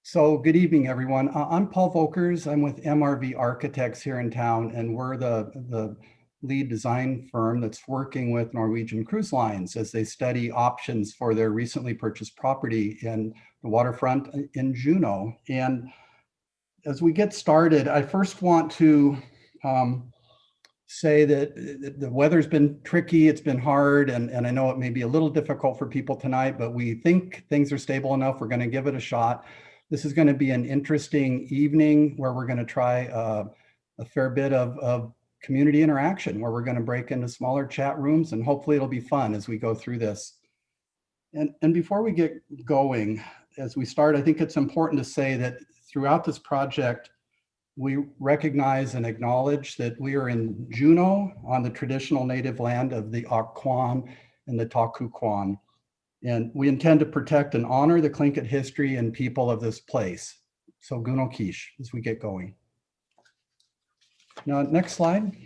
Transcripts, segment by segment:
So good evening, everyone. I'm Paul Volkers. I'm with MRV Architects here in town, and we're the lead design firm that's working with Norwegian Cruise Lines as they study options for their recently purchased property in the waterfront in Juneau. And as we get started, I first want to say that the weather's been tricky, it's been hard, and I know it may be a little difficult for people tonight, but we think things are stable enough. We're going to give it a shot. This is going to be an interesting evening where we're going to try a fair bit of community interaction, where we're going to break into smaller chat rooms, and hopefully it'll be fun as we go through this. And before we get going, as we start, I think it's important to say that throughout this project, we recognize and acknowledge that we are in Juneau on the traditional native land of the Akwaan and the Takukwaan. And we intend to protect and honor the Tlingit history and people of this place. So Guno Kish, as we get going. Now, next slide.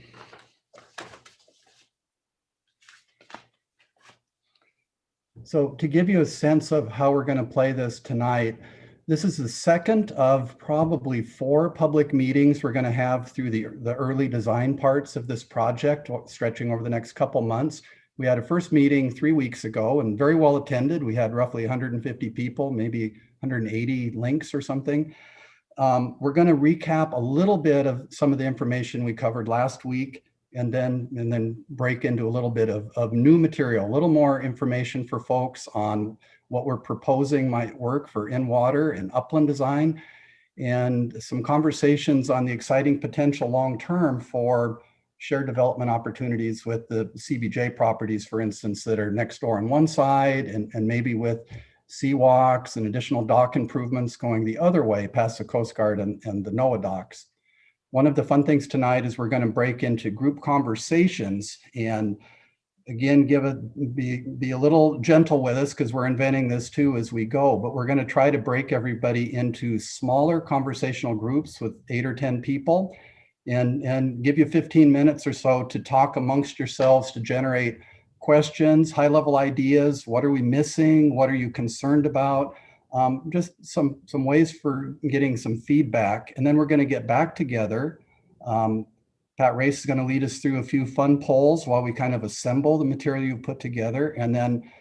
So to give you a sense of how we're going to play this tonight, this is the second of probably 4 public meetings we're going to have through the early design parts of this project, stretching over the next couple months. We had a first meeting 3 weeks ago and very well attended. We had roughly 150 people, maybe 180 links or something. We're going to recap a little bit of some of the information we covered last week and then break into a little bit of new material, a little more information for folks on what we're proposing might work for in-water and upland design, and some conversations on the exciting potential long-term for shared development opportunities with the CBJ properties, for instance, that are next door on one side, and maybe with seawalks and additional dock improvements going the other way past the Coast Guard and the NOAA docks. One of the fun things tonight is we're going to break into group conversations, and again, be a little gentle with us because we're inventing this too as we go, but we're going to try to break everybody into smaller conversational groups with 8 or 10 people and give you 15 minutes or so to talk amongst yourselves, to generate questions, high-level ideas. What are we missing? What are you concerned about? Just some ways for getting some feedback. And then we're going to get back together. Pat Race is going to lead us through a few fun polls while we kind of assemble the material you put together. And then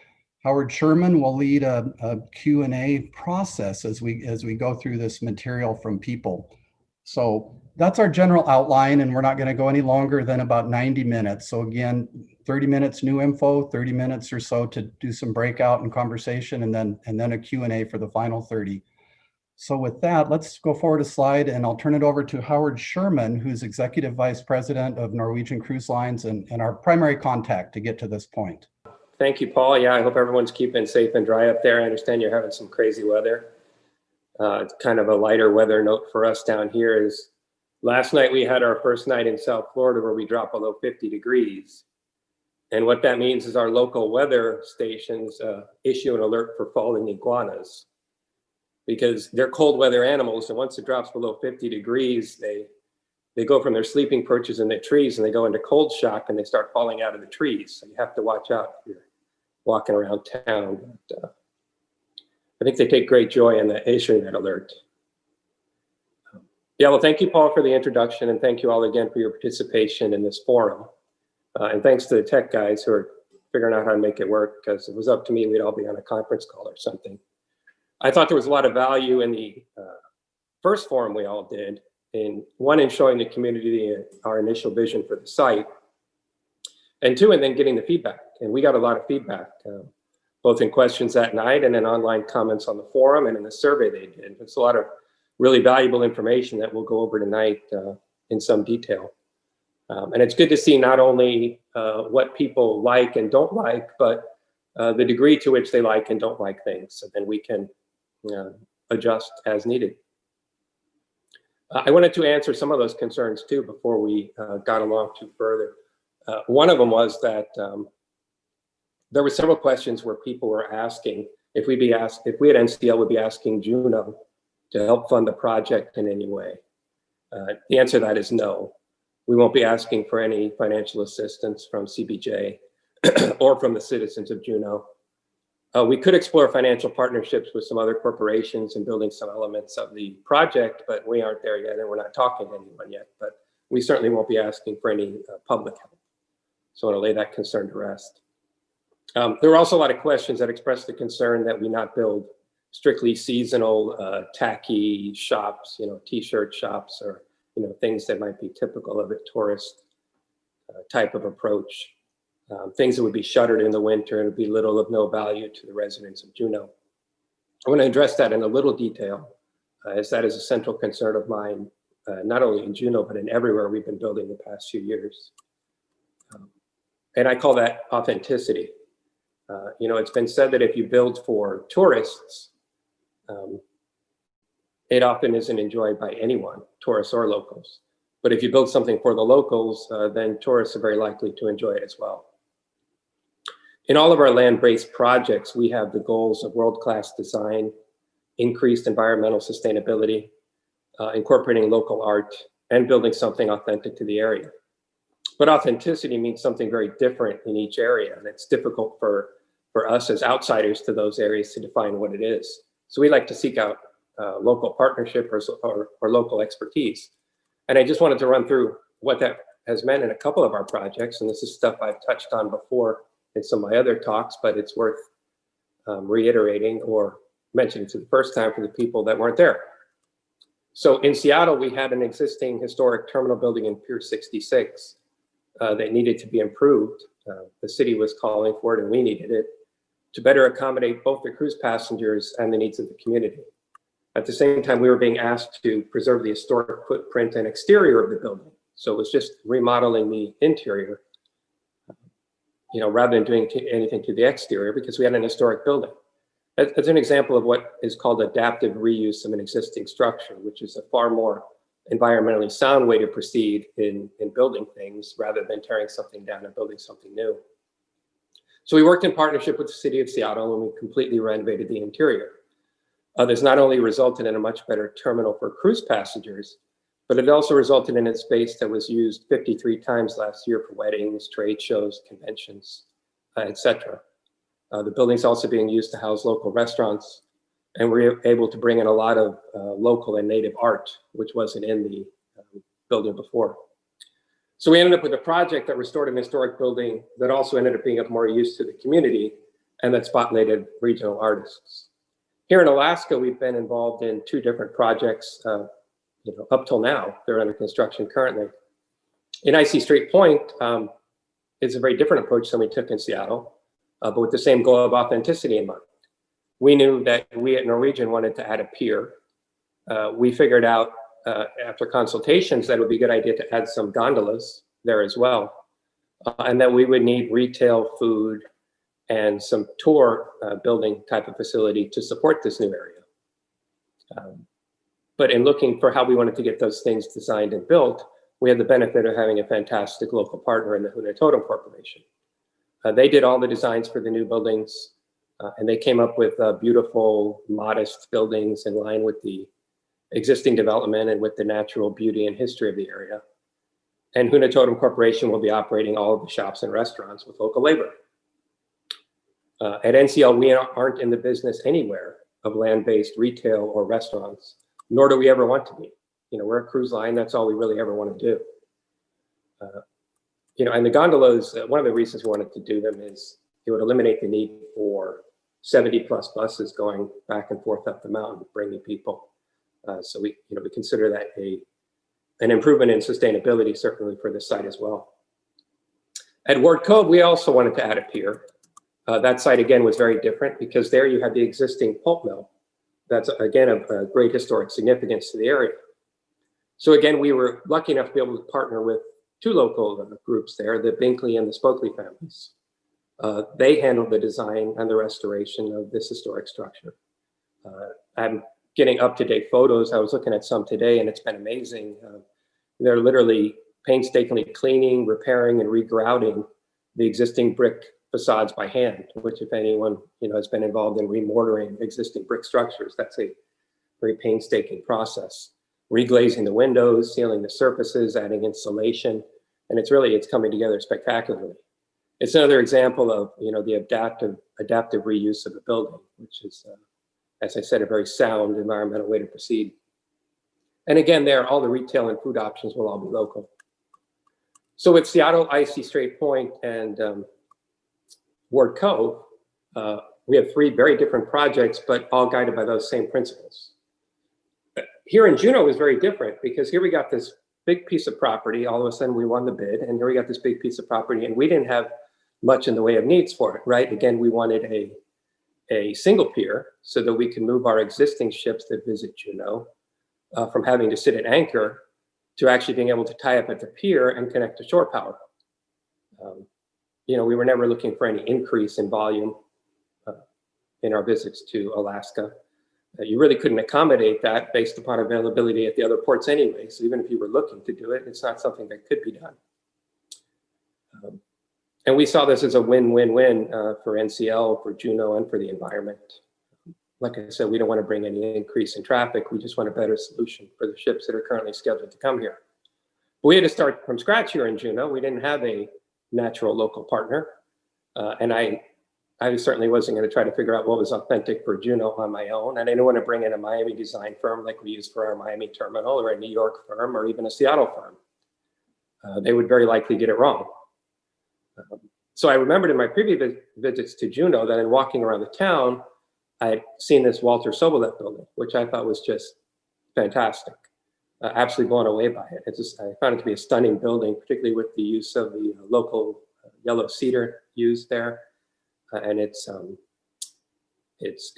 Howard Sherman will lead a Q&A process as we go through this material from people. So that's our general outline, and we're not going to go any longer than about 90 minutes. So again, 30 minutes new info, 30 minutes or so to do some breakout and conversation, and then a Q&A for the final 30. So with that, let's go forward a slide, and I'll turn it over to Howard Sherman, who's Executive Vice President of Norwegian Cruise Lines and our primary contact to get to this point. Thank you, Paul. Yeah, I hope everyone's keeping safe and dry up there. I understand you're having some crazy weather. It's kind of a lighter weather note for us down here is last night we had our first night in South Florida where we dropped below 50 degrees. And what that means is our local weather stations issue an alert for falling iguanas, because they're cold weather animals. And once it drops below 50 degrees, they go from their sleeping perches in the trees and they go into cold shock and they start falling out of the trees. So you have to watch out if you're walking around town. But, I think they take great joy in issuing that alert. Yeah, well, thank you, Paul, for the introduction, and thank you all again for your participation in this forum. And thanks to the tech guys who are figuring out how to make it work, because if it was up to me, we'd all be on a conference call or something. I thought there was a lot of value in the first forum we all did, in showing the community our initial vision for the site, and 2, and then getting the feedback. And we got a lot of feedback, both in questions that night and in online comments on the forum and in the survey they did. It's a lot of really valuable information that we'll go over tonight in some detail. And it's good to see not only what people like and don't like, but the degree to which they like and don't like things. So then we can adjust as needed. I wanted to answer some of those concerns too before we got along too further. One of them was that there were several questions where people were asking if we at NCL would be asking Juneau to help fund the project in any way. The answer to that is no. We won't be asking for any financial assistance from CBJ or from the citizens of Juneau. We could explore financial partnerships with some other corporations and building some elements of the project, but we aren't there yet and we're not talking to anyone yet, but we certainly won't be asking for any public help. So I want to lay that concern to rest. There were also a lot of questions that expressed the concern that we not build strictly seasonal tacky shops, t-shirt shops, or things that might be typical of a tourist type of approach. Things that would be shuttered in the winter and would be little of no value to the residents of Juneau. I want to address that in a little detail, as that is a central concern of mine, not only in Juneau, but in everywhere we've been building the past few years. And I call that authenticity. It's been said that if you build for tourists, it often isn't enjoyed by anyone, tourists or locals. But if you build something for the locals, then tourists are very likely to enjoy it as well. In all of our land-based projects, we have the goals of world-class design, increased environmental sustainability, incorporating local art, and building something authentic to the area. But authenticity means something very different in each area, and it's difficult for us as outsiders to those areas to define what it is. So we like to seek out local partnership or local expertise. And I just wanted to run through what that has meant in a couple of our projects, and this is stuff I've touched on before in some of my other talks, but it's worth reiterating or mentioning for the first time for the people that weren't there. So in Seattle, we had an existing historic terminal building in Pier 66 that needed to be improved. The city was calling for it and we needed it to better accommodate both the cruise passengers and the needs of the community. At the same time, we were being asked to preserve the historic footprint and exterior of the building. So it was just remodeling the interior, rather than doing anything to the exterior, because we had an historic building. That's an example of what is called adaptive reuse of an existing structure, which is a far more environmentally sound way to proceed in building things rather than tearing something down and building something new. So we worked in partnership with the city of Seattle and we completely renovated the interior. This not only resulted in a much better terminal for cruise passengers, but it also resulted in a space that was used 53 times last year for weddings, trade shows, conventions, etc. The building's also being used to house local restaurants, and we're able to bring in a lot of local and native art, which wasn't in the building before. So we ended up with a project that restored an historic building that also ended up being of more use to the community and that spotlighted regional artists. Here in Alaska, we've been involved in 2 different projects up till now. They're under construction currently. In Icy Strait Point, it's a very different approach than we took in Seattle, but with the same goal of authenticity in mind. We knew that we at Norwegian wanted to add a pier. We figured out after consultations that it would be a good idea to add some gondolas there as well, and that we would need retail, food, and some tour building type of facility to support this new area. But in looking for how we wanted to get those things designed and built, we had the benefit of having a fantastic local partner in the Juneau Corporation. They did all the designs for the new buildings, and they came up with beautiful, modest buildings in line with the existing development and with the natural beauty and history of the area. And Juneau Corporation will be operating all of the shops and restaurants with local labor. At NCL, we aren't in the business anywhere of land-based retail or restaurants, nor do we ever want to be. We're a cruise line, that's all we really ever want to do. And the gondolas, one of the reasons we wanted to do them is it would eliminate the need for 70+ buses going back and forth up the mountain, bringing people. So we consider that an improvement in sustainability, certainly for this site as well. At Ward Cove, we also wanted to add a pier. That site, again, was very different because there you had the existing pulp mill. That's, again, of great historic significance to the area. So again, we were lucky enough to be able to partner with 2 local groups there, the Binkley and the Spokely families. They handled the design and the restoration of this historic structure. I'm getting up-to-date photos. I was looking at some today and it's been amazing. They're literally painstakingly cleaning, repairing, and regrouting the existing brick facades by hand, which if anyone has been involved in remortaring existing brick structures, that's a very painstaking process. Reglazing the windows, sealing the surfaces, adding insulation, and it's coming together spectacularly. It's another example of the adaptive reuse of the building, which is, as I said, a very sound environmental way to proceed. And again, there, all the retail and food options will all be local. So with Seattle, IC Strait Point, and Ward Cove, we have 3 very different projects, but all guided by those same principles. Here in Juneau is very different, because here we got this big piece of property. All of a sudden we won the bid, and here we got this big piece of property, and we didn't have much in the way of needs for it, right? Again, we wanted a single pier so that we can move our existing ships that visit Juneau from having to sit at anchor to actually being able to tie up at the pier and connect to shore power. You know, we were never looking for any increase in volume in our visits to Alaska. You really couldn't accommodate that based upon availability at the other ports anyway. So even if you were looking to do it, it's not something that could be done. And we saw this as a win-win-win for NCL, for Juneau, and for the environment. Like I said, we don't want to bring any increase in traffic. We just want a better solution for the ships that are currently scheduled to come here. We had to start from scratch here in Juneau. We didn't have a natural local partner. And I certainly wasn't going to try to figure out what was authentic for Juneau on my own. And I didn't want to bring in a Miami design firm like we use for our Miami terminal, or a New York firm, or even a Seattle firm. They would very likely get it wrong. So I remembered in my previous visits to Juneau that in walking around the town, I had seen this Walter Soboleff building, which I thought was just fantastic. Absolutely blown away by it. I found it to be a stunning building, particularly with the use of the local yellow cedar used there. And it's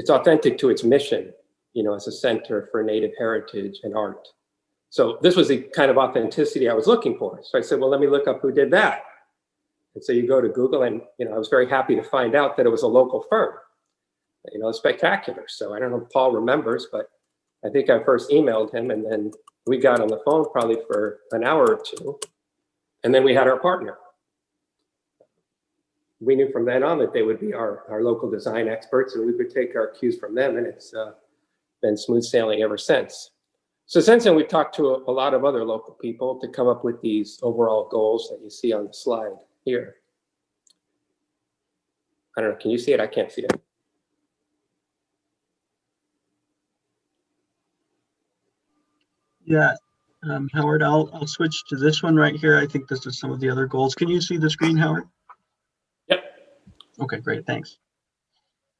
authentic to its mission, you know, as a center for Native heritage and art. So this was the kind of authenticity I was looking for. So I said, well, let me look up who did that. And so you go to Google, and you know, I was very happy to find out that it was a local firm. You know, spectacular. So I don't know if Paul remembers, but I think I first emailed him, and then we got on the phone probably for an hour or two, and then we had our partner. We knew from then on that they would be our local design experts, and we could take our cues from them, and it's been smooth sailing ever since. So since then, we've talked to a lot of other local people to come up with these overall goals that you see on the slide here. I don't know, can you see it? I can't see it. Yeah, Howard, I'll switch to this one right here. I think this is some of the other goals. Can you see the screen, Howard? Yep. Okay, great, thanks.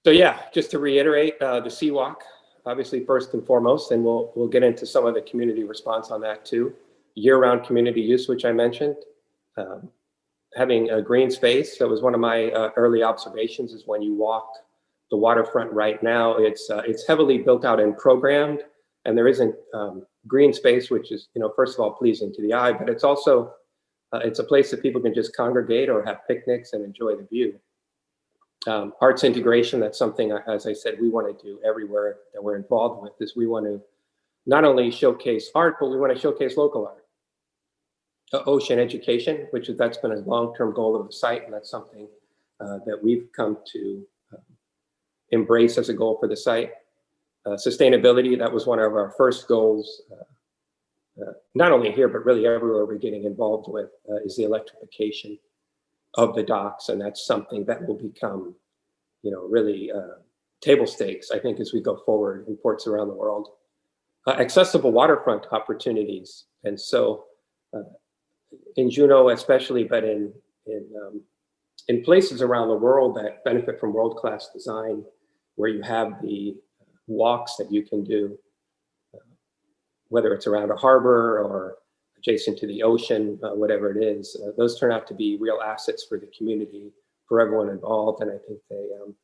So yeah, just to reiterate, the Seawalk, obviously first and foremost, and we'll get into some of the community response on that too. Year-round community use, which I mentioned. Having a green space, that was one of my early observations, is when you walk the waterfront right now, it's heavily built out and programmed, and there isn't green space, which is, you know, first of all, pleasing to the eye, but it's also, it's a place that people can just congregate or have picnics and enjoy the view. Arts integration, that's something, as I said, we want to do everywhere that we're involved with, is we want to not only showcase art, but we want to showcase local art. Ocean education, that's been a long-term goal of the site, and that's something that we've come to embrace as a goal for the site. Sustainability, that was one of our first goals, not only here, but really everywhere we're getting involved with, is the electrification of the docks, and that's something that will become, you know, really table stakes, I think, as we go forward in ports around the world. Accessible waterfront opportunities, and so in Juneau especially, but in places around the world that benefit from world-class design, where you have the walks that you can do, whether it's around a harbor or adjacent to the ocean, whatever it is, those turn out to be real assets for the community, for everyone involved, and I think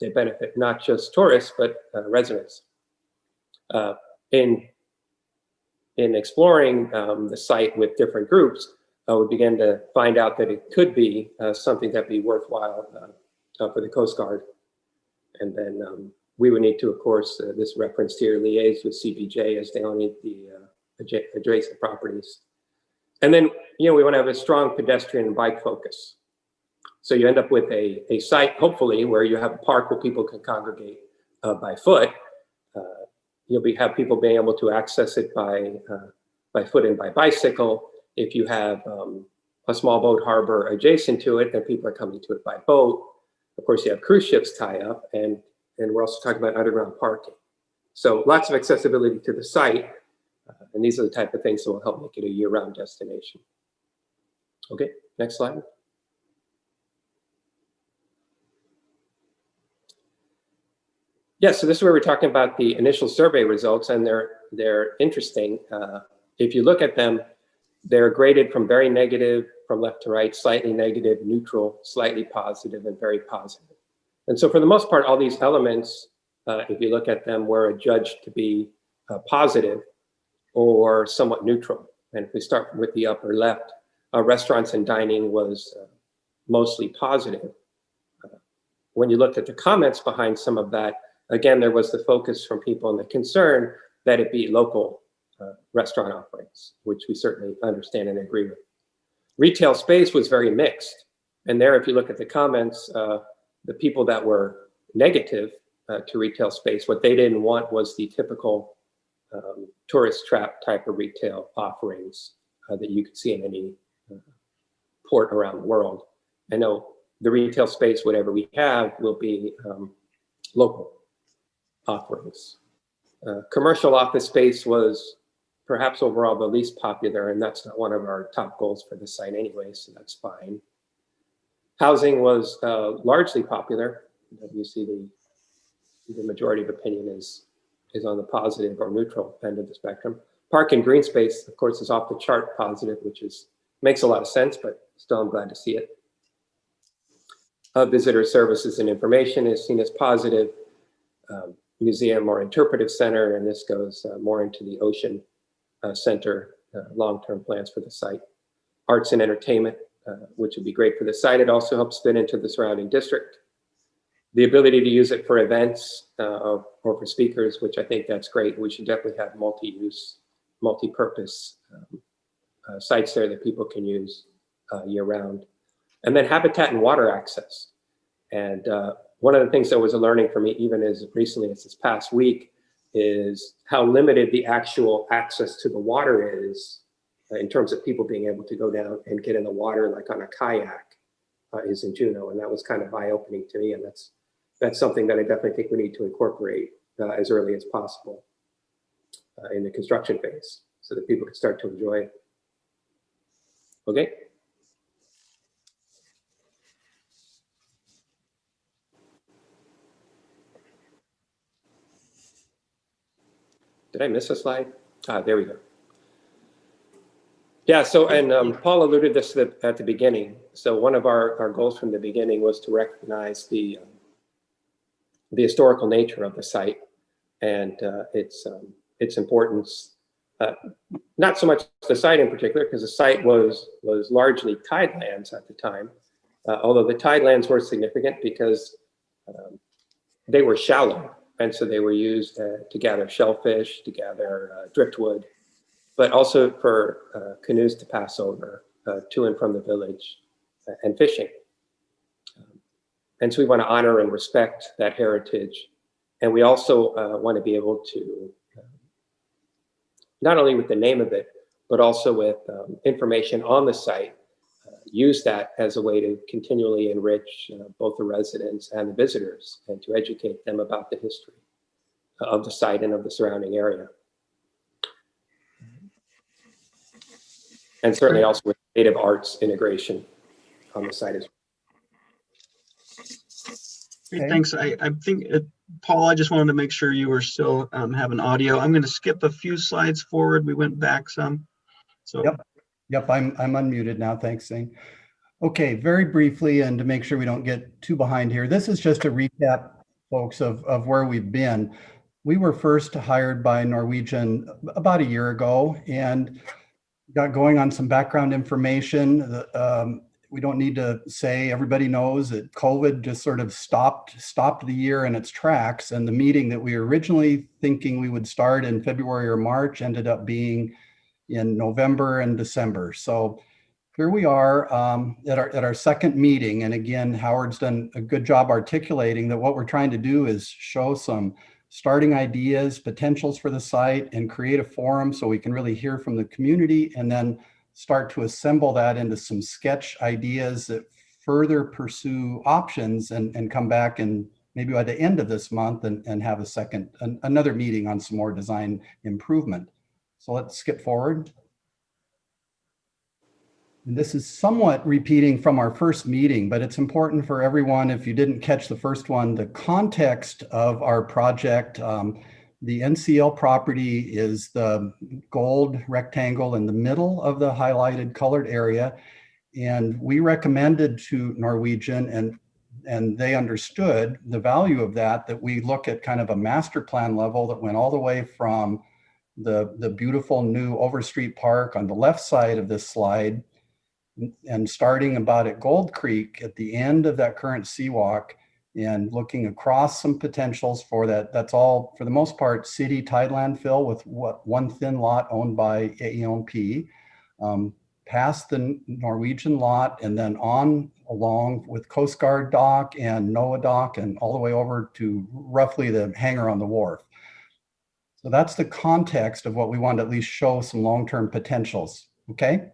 they benefit not just tourists, but residents. In exploring the site with different groups, we began to find out that it could be something that'd be worthwhile for the Coast Guard. And then we would need to, of course, this referenced here, liaise with CBJ as they own the adjacent properties. And then, you know, we want to have a strong pedestrian and bike focus. So you end up with a site, hopefully, where you have a park where people can congregate by foot. You'll have people being able to access it by foot and by bicycle. If you have a small boat harbor adjacent to it, then people are coming to it by boat. Of course, you have cruise ships tie up, and we're also talking about underground parking. So lots of accessibility to the site, and these are the type of things that will help make it a year-round destination. Okay, next slide. Yeah, so this is where we're talking about the initial survey results, and they're interesting. If you look at them, they're graded from very negative, from left to right, slightly negative, neutral, slightly positive, and very positive. And so for the most part, all these elements, if you look at them, were adjudged to be positive or somewhat neutral. And if we start with the upper left, restaurants and dining was mostly positive. When you looked at the comments behind some of that, again, there was the focus from people and the concern that it be local restaurant offerings, which we certainly understand and agree with. Retail space was very mixed. And there, if you look at the comments, the people that were negative to retail space, what they didn't want was the typical tourist trap type of retail offerings that you could see in any port around the world. I know the retail space, whatever we have, will be local offerings. Commercial office space was perhaps overall the least popular, and that's not one of our top goals for the site anyway, so that's fine. Housing was largely popular. You see the majority of opinion is on the positive or neutral end of the spectrum. Park and green space, of course, is off the chart positive, which makes a lot of sense, but still I'm glad to see it. Visitor services and information is seen as positive. Museum or interpretive center, and this goes more into the ocean center, long-term plans for the site. Arts and entertainment, which would be great for the site. It also helps fit into the surrounding district. The ability to use it for events or for speakers, which I think that's great. We should definitely have multi-use, multi-purpose sites there that people can use year-round. And then habitat and water access. And one of the things that was a learning for me, even as recently as this past week, is how limited the actual access to the water is in terms of people being able to go down and get in the water, like on a kayak, is in Juneau. And that was kind of eye-opening to me. And that's something that I definitely think we need to incorporate as early as possible in the construction phase so that people can start to enjoy it. Okay. Did I miss a slide? There we go. Yeah, so, and Paul alluded this at the beginning. So one of our goals from the beginning was to recognize the historical nature of the site and its importance. Not so much the site in particular, because the site was largely tidelands at the time, although the tidelands were significant because they were shallow. And so they were used to gather shellfish, to gather driftwood, but also for canoes to pass over to and from the village and fishing. And so we want to honor and respect that heritage. And we also want to be able to, not only with the name of it, but also with information on the site, use that as a way to continually enrich both the residents and the visitors and to educate them about the history of the site and of the surrounding area. And certainly also with native arts integration on the site as well. Great, thanks. I think, Paul, I just wanted to make sure you were still having audio. I'm going to skip a few slides forward. We went back some. So. Yep, I'm unmuted now. Thanks, Zane. Okay, very briefly, and to make sure we don't get too behind here, this is just a recap, folks, of where we've been. We were first hired by Norwegian about a year ago and got going on some background information. We don't need to say, everybody knows that COVID just sort of stopped the year in its tracks. And the meeting that we were originally thinking we would start in February or March ended up being in November and December. So here we are at our second meeting. And again, Howard's done a good job articulating that what we're trying to do is show some starting ideas, potentials for the site, and create a forum so we can really hear from the community and then start to assemble that into some sketch ideas that further pursue options and come back and maybe by the end of this month and have another meeting on some more design improvement. So let's skip forward. And this is somewhat repeating from our first meeting, but it's important for everyone, if you didn't catch the first one, the context of our project. The NCL property is the gold rectangle in the middle of the highlighted colored area. And we recommended to Norwegian, and they understood the value of that we look at kind of a master plan level that went all the way from the beautiful new Overstreet Park on the left side of this slide, and starting about at Gold Creek at the end of that current seawalk, and looking across some potentials for that. That's all, for the most part, city tideland fill with one thin lot owned by AEOP, past the Norwegian lot, and then on along with Coast Guard dock and NOAA dock, and all the way over to roughly the hangar on the wharf. So that's the context of what we want to at least show some long-term potentials, okay?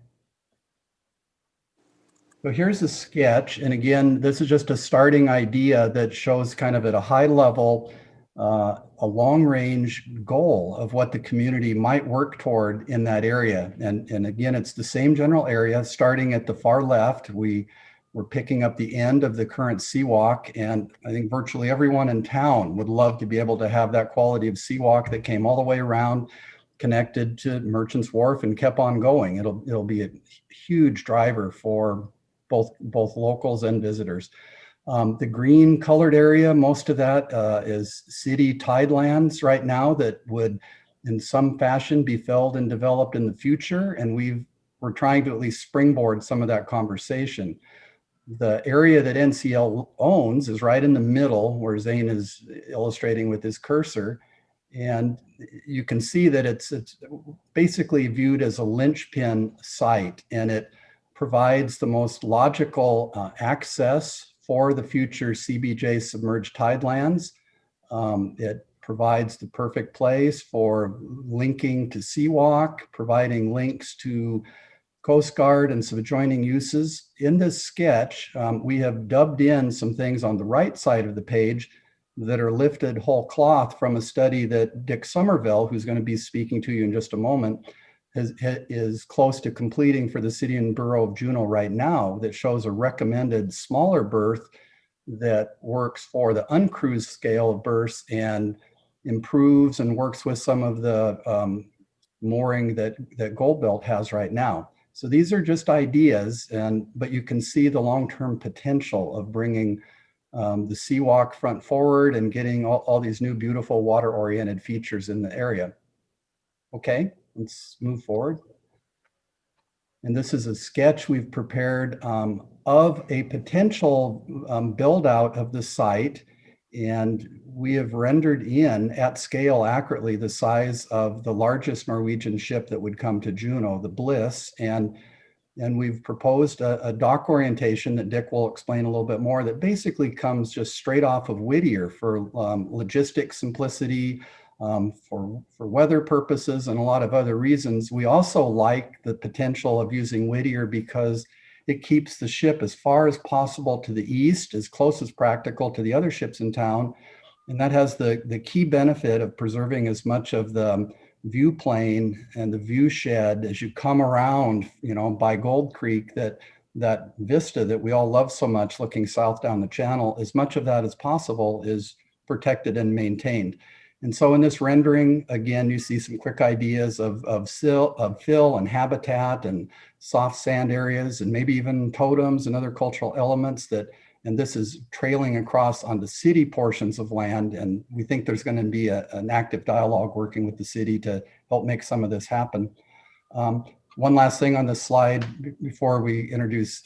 So here's a sketch. And again, this is just a starting idea that shows kind of at a high level, a long-range goal of what the community might work toward in that area. And again, it's the same general area. Starting at the far left, we're picking up the end of the current seawalk. And I think virtually everyone in town would love to be able to have that quality of seawalk that came all the way around, connected to Merchants Wharf and kept on going. It'll be a huge driver for both locals and visitors. The green colored area, most of that is city tidelands right now that would in some fashion be filled and developed in the future. And we're trying to at least springboard some of that conversation. The area that NCL owns is right in the middle where Zane is illustrating with his cursor. And you can see that it's basically viewed as a linchpin site, and it provides the most logical access for the future CBJ submerged tidelands. It provides the perfect place for linking to Seawalk, providing links to Coast Guard and some adjoining uses. In this sketch, we have dubbed in some things on the right side of the page that are lifted whole cloth from a study that Dick Somerville, who's going to be speaking to you in just a moment, is close to completing for the city and borough of Juneau right now, that shows a recommended smaller berth that works for the uncruised scale of berths and improves and works with some of the mooring that Gold Belt has right now. So these are just ideas, but you can see the long-term potential of bringing the Seawalk front forward and getting all these new beautiful water-oriented features in the area. Okay. Let's move forward. And this is a sketch we've prepared of a potential build out of the site. And we have rendered in at scale accurately the size of the largest Norwegian ship that would come to Juneau, the Bliss. And we've proposed a dock orientation that Dick will explain a little bit more, that basically comes just straight off of Whittier for logistics simplicity, for weather purposes and a lot of other reasons. We also like the potential of using Whittier because it keeps the ship as far as possible to the east, as close as practical to the other ships in town. And that has the key benefit of preserving as much of the view plane and the view shed as you come around, by Gold Creek, that vista that we all love so much looking south down the channel. As much of that as possible is protected and maintained. And so in this rendering, again, you see some quick ideas of fill and habitat and soft sand areas, and maybe even totems and other cultural elements and this is trailing across on the city portions of land. And we think there's going to be an active dialogue working with the city to help make some of this happen. One last thing on this slide before we introduce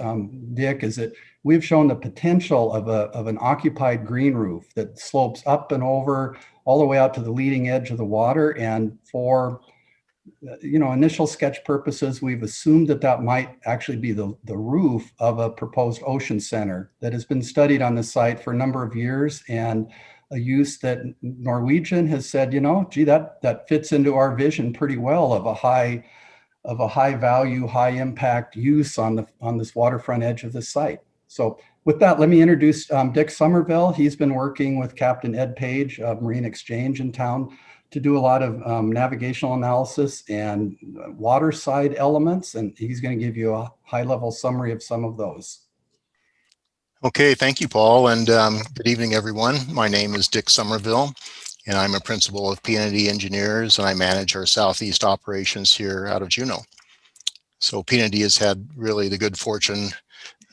Dick is that we've shown the potential of an occupied green roof that slopes up and over all the way out to the leading edge of the water. And for initial sketch purposes, we've assumed that might actually be the roof of a proposed ocean center that has been studied on the site for a number of years, and a use that Norwegian has said, gee, that fits into our vision pretty well of a high value, high impact use on this waterfront edge of the site. So with that, let me introduce Dick Somerville. He's been working with Captain Ed Page of Marine Exchange in town to do a lot of navigational analysis and waterside elements, and he's going to give you a high-level summary of some of those. Okay, thank you, Paul, and good evening, everyone. My name is Dick Somerville, and I'm a principal of PND Engineers, and I manage our Southeast operations here out of Juneau. So PND has had really the good fortune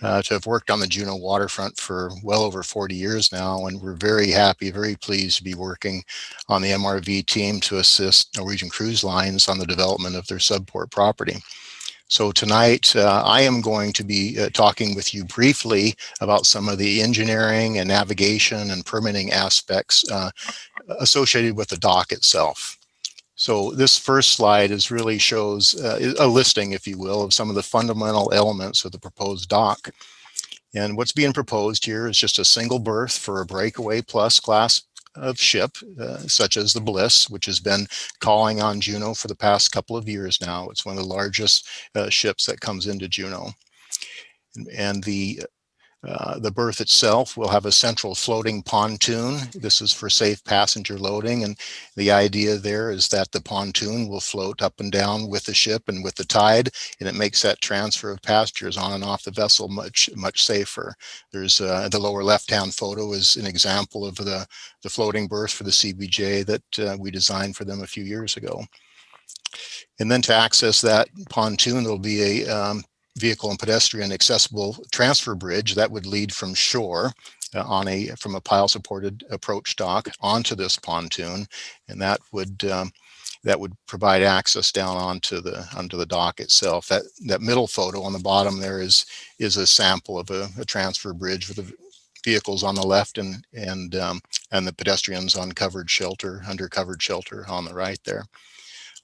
to have worked on the Juneau waterfront for well over 40 years now, and we're very happy, very pleased to be working on the MRV team to assist Norwegian Cruise Lines on the development of their subport property. So tonight, I am going to be talking with you briefly about some of the engineering and navigation and permitting aspects associated with the dock itself. So this first slide really shows a listing, if you will, of some of the fundamental elements of the proposed dock. And what's being proposed here is just a single berth for a breakaway plus class of ship, such as the Bliss, which has been calling on Juneau for the past couple of years now. It's one of the largest ships that comes into Juneau. And the berth itself will have a central floating pontoon. This is for safe passenger loading. And the idea there is that the pontoon will float up and down with the ship and with the tide, and it makes that transfer of passengers on and off the vessel much safer. There's the lower left-hand photo is an example of the floating berth for the CBJ that we designed for them a few years ago. And then to access that pontoon, there'll be a vehicle and pedestrian accessible transfer bridge that would lead from shore from a pile supported approach dock onto this pontoon, and that would provide access down onto the dock itself. That middle photo on the bottom there is a sample of a transfer bridge with the vehicles on the left and the pedestrians on covered shelter, under covered shelter on the right there.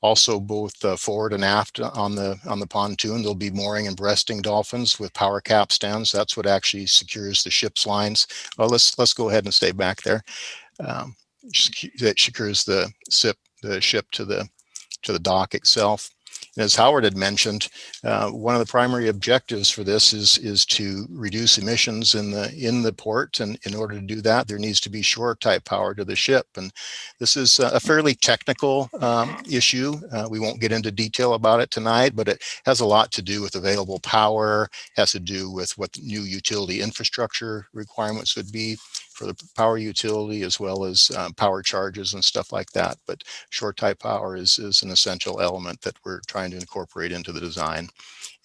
Also, both forward and aft on the pontoon, there'll be mooring and breasting dolphins with power capstans. That's what actually secures the ship's lines. Well, let's go ahead and stay back there. That secures the ship to the dock itself. And as Howard had mentioned, one of the primary objectives for this is to reduce emissions in the port, and in order to do that, there needs to be shore type power to the ship. And this is a fairly technical issue. We won't get into detail about it tonight, but it has a lot to do with available power, has to do with what new utility infrastructure requirements would be for the power utility, as well as power charges and stuff like that. But shore type power is an essential element that we're trying to incorporate into the design.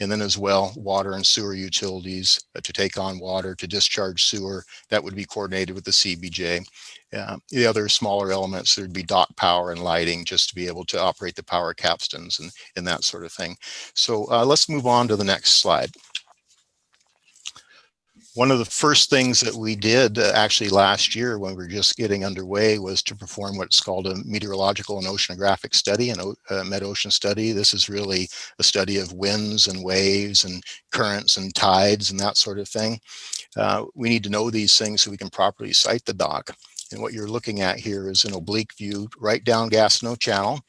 And then as well, water and sewer utilities to take on water, to discharge sewer, that would be coordinated with the CBJ. The other smaller elements, there'd be dock power and lighting just to be able to operate the power capstans and that sort of thing. So let's move on to the next slide. One of the first things that we did actually last year when we were just getting underway was to perform what's called a meteorological and oceanographic study, a med-ocean study. This is really a study of winds and waves and currents and tides and that sort of thing. We need to know these things so we can properly site the dock. And what you're looking at here is an oblique view right down Gastineau Channel.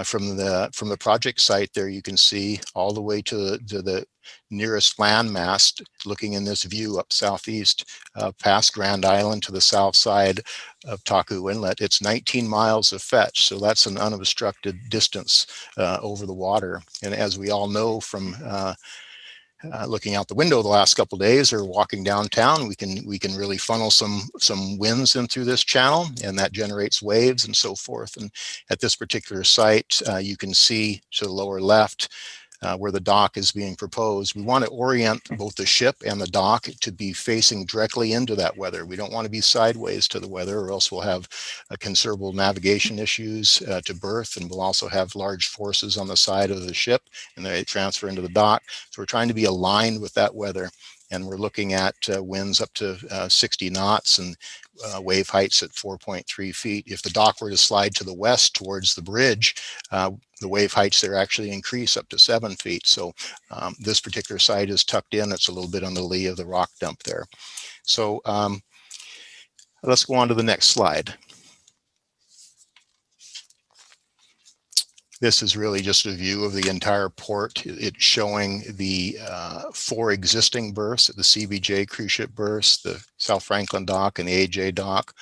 From the project site there, you can see all the way to the nearest landmass, looking in this view up southeast, past Grand Island to the south side of Taku Inlet. It's 19 miles of fetch, so that's an unobstructed distance over the water. And as we all know from looking out the window the last couple of days or walking downtown, we can really funnel some winds in through this channel, and that generates waves and so forth. And at this particular site, you can see to the lower left where the dock is being proposed. We want to orient both the ship and the dock to be facing directly into that weather. We don't want to be sideways to the weather, or else we'll have considerable navigation issues to berth, and we'll also have large forces on the side of the ship, and they transfer into the dock. So we're trying to be aligned with that weather, and we're looking at winds up to 60 knots and wave heights at 4.3 feet. If the dock were to slide to the west towards the bridge, the wave heights there actually increase up to 7 feet. So this particular site is tucked in. It's a little bit on the lee of the rock dump there. So let's go on to the next slide. This is really just a view of the entire port. It's showing the 4 existing berths at the CBJ cruise ship berths, the South Franklin dock and the AJ dock,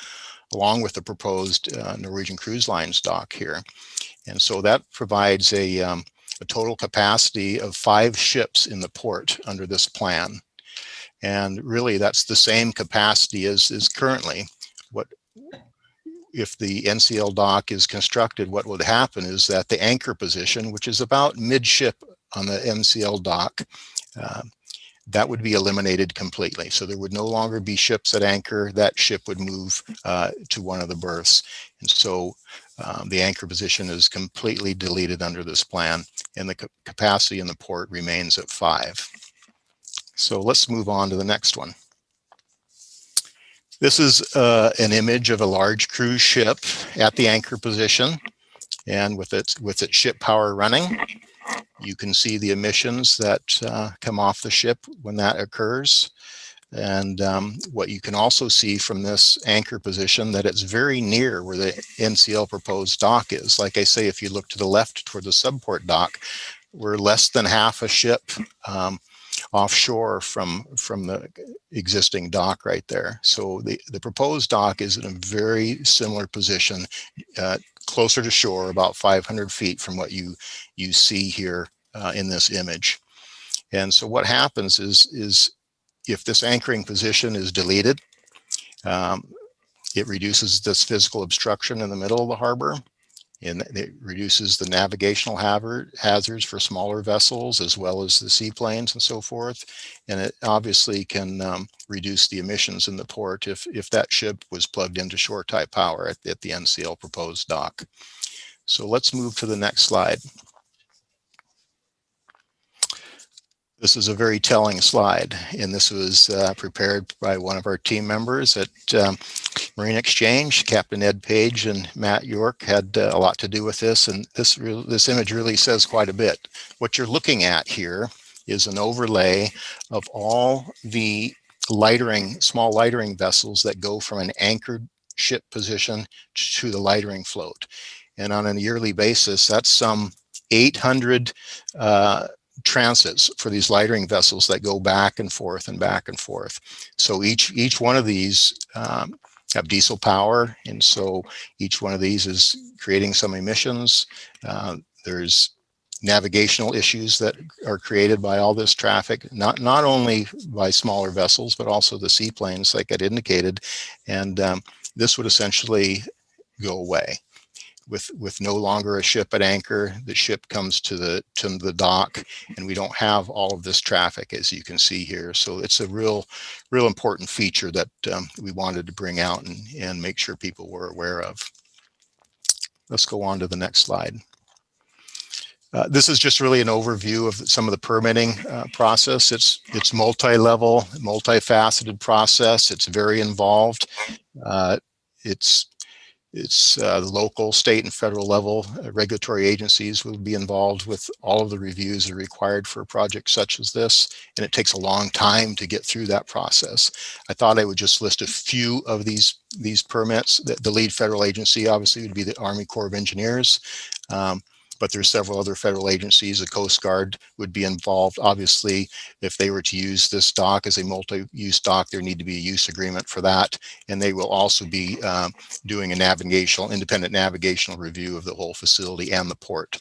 along with the proposed Norwegian Cruise Lines dock here. And so that provides a total capacity of 5 ships in the port under this plan. And really that's the same capacity as is currently. What if the NCL dock is constructed, what would happen is that the anchor position, which is about midship on the NCL dock, that would be eliminated completely. So there would no longer be ships at anchor. That ship would move to one of the berths. And so the anchor position is completely deleted under this plan, and the capacity in the port remains at 5. So let's move on to the next one. This is an image of a large cruise ship at the anchor position, and with its ship power running. You can see the emissions that come off the ship when that occurs. And what you can also see from this anchor position, that it's very near where the NCL proposed dock is. Like I say, if you look to the left toward the subport dock, we're less than half a ship offshore from the existing dock right there. So the proposed dock is in a very similar position, closer to shore, about 500 feet from what you see here in this image. And so what happens is if this anchoring position is deleted, it reduces this physical obstruction in the middle of the harbor, and it reduces the navigational hazards for smaller vessels as well as the seaplanes and so forth. And it obviously can reduce the emissions in the port if that ship was plugged into shore type power at the NCL proposed dock. So let's move to the next slide. This is a very telling slide, and this was prepared by one of our team members at Marine Exchange. Captain Ed Page and Matt York had a lot to do with this, and this image really says quite a bit. What you're looking at here is an overlay of all the small lightering vessels that go from an anchored ship position to the lightering float. And on a yearly basis, that's some 800 transits for these lightering vessels that go back and forth and back and forth. So each one of these have diesel power, and so each one of these is creating some emissions. There's navigational issues that are created by all this traffic, not only by smaller vessels, but also the seaplanes, like I'd indicated. And this would essentially go away. With no longer a ship at anchor, the ship comes to the dock, and we don't have all of this traffic, as you can see here. So it's a real important feature that we wanted to bring out and make sure people were aware of. Let's go on to the next slide. This is just really an overview of some of the permitting process. It's multi-level, multifaceted process. It's very involved. It's the local, state, and federal level regulatory agencies will be involved with all of the reviews that are required for a project such as this, and it takes a long time to get through that process. I thought I would just list a few of these permits. The lead federal agency obviously would be the Army Corps of Engineers, but there's several other federal agencies. The Coast Guard would be involved. Obviously, if they were to use this dock as a multi-use dock, there need to be a use agreement for that. And they will also be doing an independent navigational review of the whole facility and the port.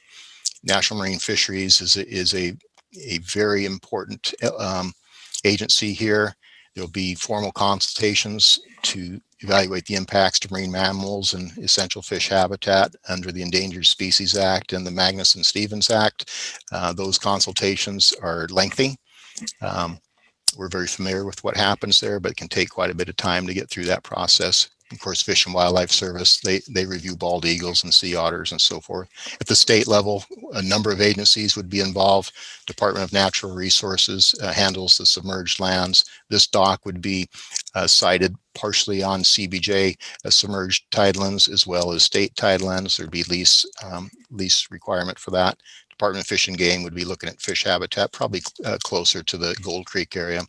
National Marine Fisheries is a very important agency here. There'll be formal consultations to evaluate the impacts to marine mammals and essential fish habitat under the Endangered Species Act and the Magnuson-Stevens Act. Those consultations are lengthy. We're very familiar with what happens there, but it can take quite a bit of time to get through that process. Of course, Fish and Wildlife Service, they review bald eagles and sea otters and so forth. At the state level, a number of agencies would be involved. Department of Natural Resources handles the submerged lands. This dock would be sited partially on CBJ submerged tidelands as well as state tidelands. There'd be lease requirement for that. Department of Fish and Game would be looking at fish habitat, probably closer to the Gold Creek area.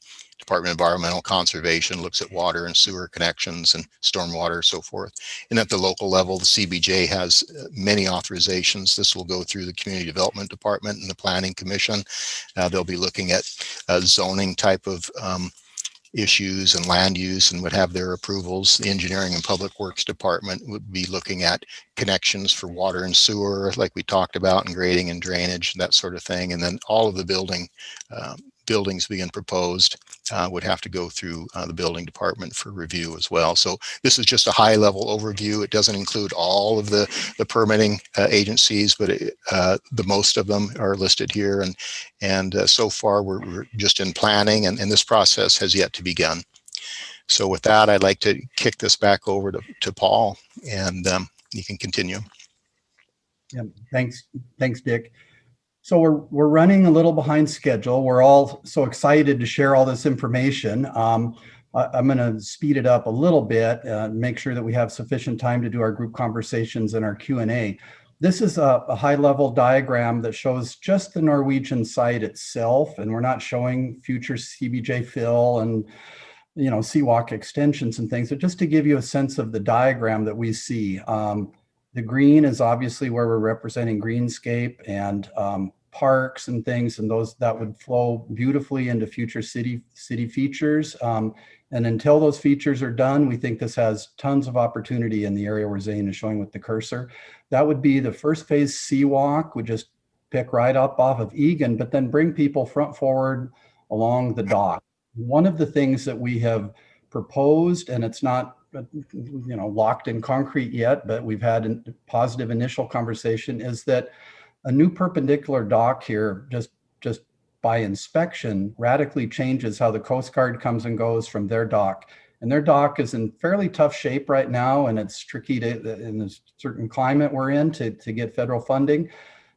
Department of Environmental Conservation looks at water and sewer connections and stormwater, so forth. And at the local level, the CBJ has many authorizations. This will go through the Community Development Department and the Planning Commission. They'll be looking at zoning type of issues and land use and would have their approvals. The Engineering and Public Works Department would be looking at connections for water and sewer, like we talked about, and grading and drainage, that sort of thing. And then all of the buildings being proposed would have to go through the building department for review as well. So this is just a high level overview. It doesn't include all of the permitting agencies, but the most of them are listed here. And so far we're just in planning, and this process has yet to begin. So with that, I'd like to kick this back over to Paul, and you can continue. Yeah, thanks, Dick. So we're running a little behind schedule. We're all so excited to share all this information. I'm going to speed it up a little bit and make sure that we have sufficient time to do our group conversations and our Q&A. This is a high-level diagram that shows just the Norwegian site itself, and we're not showing future CBJ fill and seawalk extensions and things, but just to give you a sense of the diagram that we see. The green is obviously where we're representing greenscape and parks and things, and those that would flow beautifully into future city features. And until those features are done, we think this has tons of opportunity in the area where Zane is showing with the cursor. That would be the first phase seawalk, would just pick right up off of Egan, but then bring people front forward along the dock. One of the things that we have proposed, and it's not locked in concrete yet, but we've had a positive initial conversation, is that a new perpendicular dock here, just by inspection, radically changes how the Coast Guard comes and goes from their dock. And their dock is in fairly tough shape right now, and it's tricky in a certain climate we're in to get federal funding.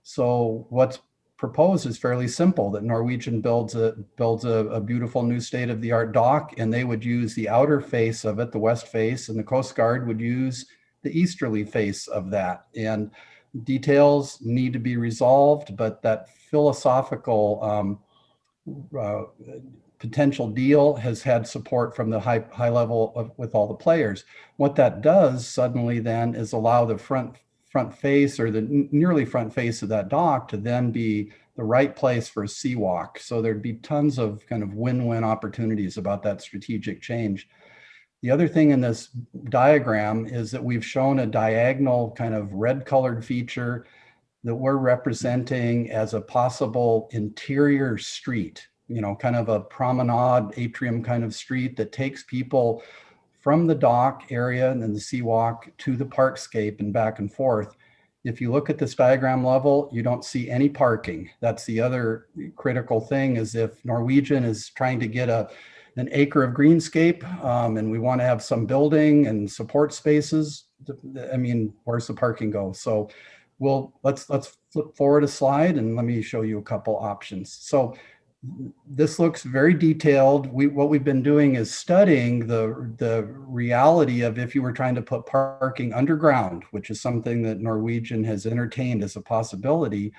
So what's proposed is fairly simple, that Norwegian builds a beautiful new state-of-the-art dock, and they would use the outer face of it, the west face, and the Coast Guard would use the easterly face of that. And details need to be resolved, but that philosophical potential deal has had support from the high level with all the players. What that does suddenly then is allow the front face, or the nearly front face of that dock, to then be the right place for a seawalk. So there'd be tons of kind of win-win opportunities about that strategic change. The other thing in this diagram is that we've shown a diagonal kind of red colored feature that we're representing as a possible interior street, kind of a promenade atrium kind of street that takes people from the dock area and then the seawalk to the parkscape and back and forth. If you look at this diagram level, you don't see any parking. That's the other critical thing, is if Norwegian is trying to get an acre of greenscape and we want to have some building and support spaces, I mean, where's the parking go? So let's flip forward a slide and let me show you a couple options. So this looks very detailed. What we've been doing is studying the reality of if you were trying to put parking underground, which is something that Norwegian has entertained as a possibility.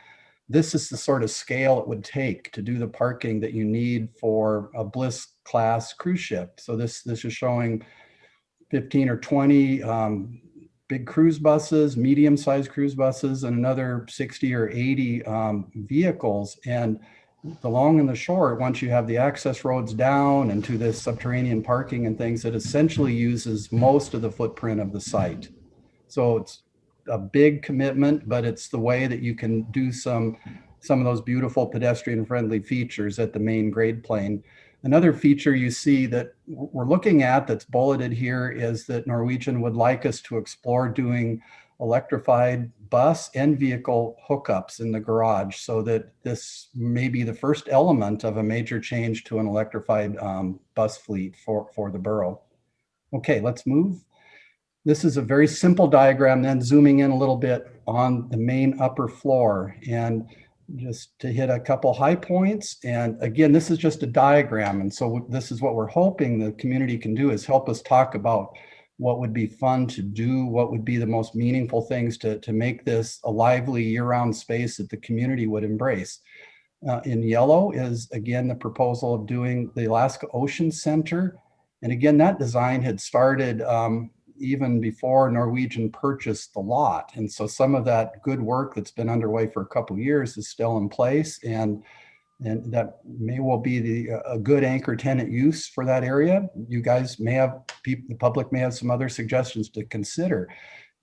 This is the sort of scale it would take to do the parking that you need for a Bliss class cruise ship. So this is showing 15 or 20 big cruise buses, medium-sized cruise buses, and another 60 or 80 vehicles. And the long and the short, once you have the access roads down and to this subterranean parking and things, it essentially uses most of the footprint of the site. So it's a big commitment, but it's the way that you can do some of those beautiful pedestrian friendly features at the main grade plane. Another feature you see that we're looking at that's bulleted here is that Norwegian would like us to explore doing electrified bus and vehicle hookups in the garage, so that this may be the first element of a major change to an electrified bus fleet for the borough. Okay, let's move. This is a very simple diagram, then zooming in a little bit on the main upper floor, and just to hit a couple high points. And again, this is just a diagram. And so this is what we're hoping the community can do, is help us talk about what would be fun to do, what would be the most meaningful things to make this a lively year-round space that the community would embrace. In yellow is, again, the proposal of doing the Alaska Ocean Center. And again, that design had started even before Norwegian purchased the lot. And so some of that good work that's been underway for a couple of years is still in place. And that may well be a good anchor tenant use for that area. You guys may have, the public may have some other suggestions to consider.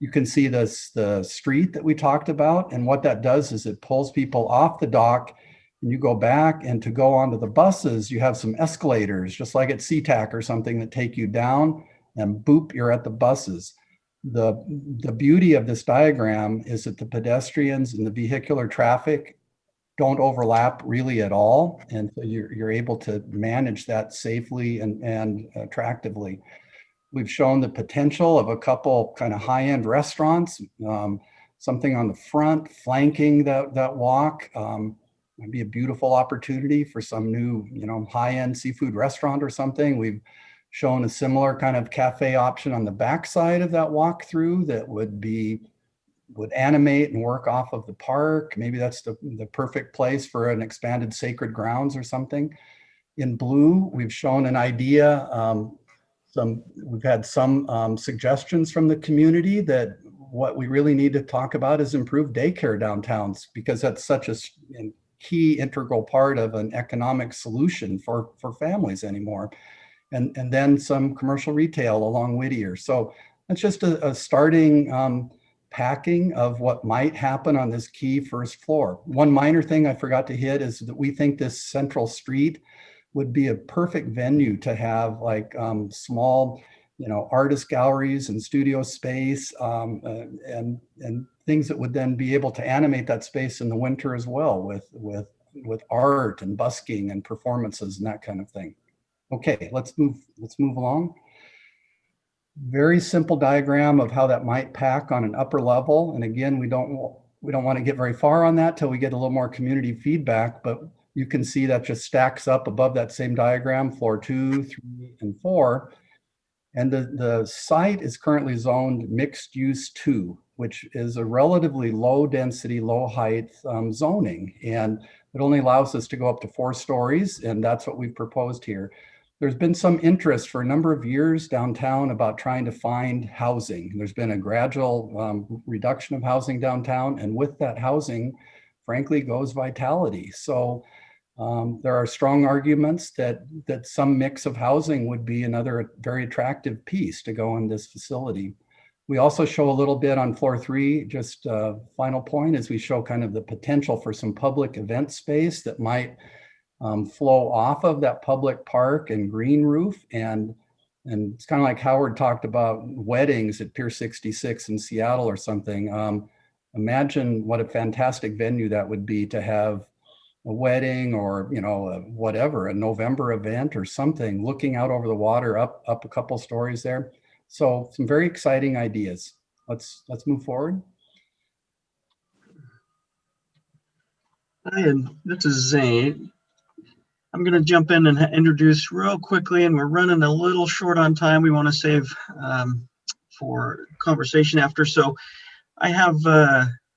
You can see the street that we talked about. And what that does is it pulls people off the dock, and you go back, and to go onto the buses, you have some escalators, just like at SeaTac or something, that take you down, and boop, you're at the buses. The beauty of this diagram is that the pedestrians and the vehicular traffic don't overlap really at all. And so you're able to manage that safely and attractively. We've shown the potential of a couple kind of high-end restaurants, something on the front flanking that walk. Might be a beautiful opportunity for some new, high-end seafood restaurant or something. We've shown a similar kind of cafe option on the backside of that walkthrough that would animate and work off of the park. Maybe that's the perfect place for an expanded sacred grounds or something. In blue, we've shown an idea. We've had some suggestions from the community that what we really need to talk about is improved daycare downtowns, because that's such a key integral part of an economic solution for families anymore. And then some commercial retail along Whittier. So that's just a starting packing of what might happen on this key first floor. One minor thing I forgot to hit is that we think this central street would be a perfect venue to have like small, artist galleries and studio space and things that would then be able to animate that space in the winter as well with art and busking and performances and that kind of thing. Okay, let's move along. Very simple diagram of how that might pack on an upper level. And again, we don't want to get very far on that till we get a little more community feedback, but you can see that just stacks up above that same diagram, floor 2, 3, and 4. And the site is currently zoned mixed use 2, which is a relatively low density, low height zoning. And it only allows us to go up to 4 stories. And that's what we've proposed here. There's been some interest for a number of years downtown about trying to find housing. There's been a gradual reduction of housing downtown. And with that housing, frankly, goes vitality. So there are strong arguments that some mix of housing would be another very attractive piece to go in this facility. We also show a little bit on floor 3, just final point is we show kind of the potential for some public event space that might flow off of that public park and green roof. And it's kind of like Howard talked about weddings at Pier 66 in Seattle or something. Imagine what a fantastic venue that would be to have a wedding or, whatever, a November event or something, looking out over the water up a couple stories there. So some very exciting ideas. Let's move forward. Hi, and this is Zane. I'm going to jump in and introduce real quickly, and we're running a little short on time. We want to save for conversation after. So I have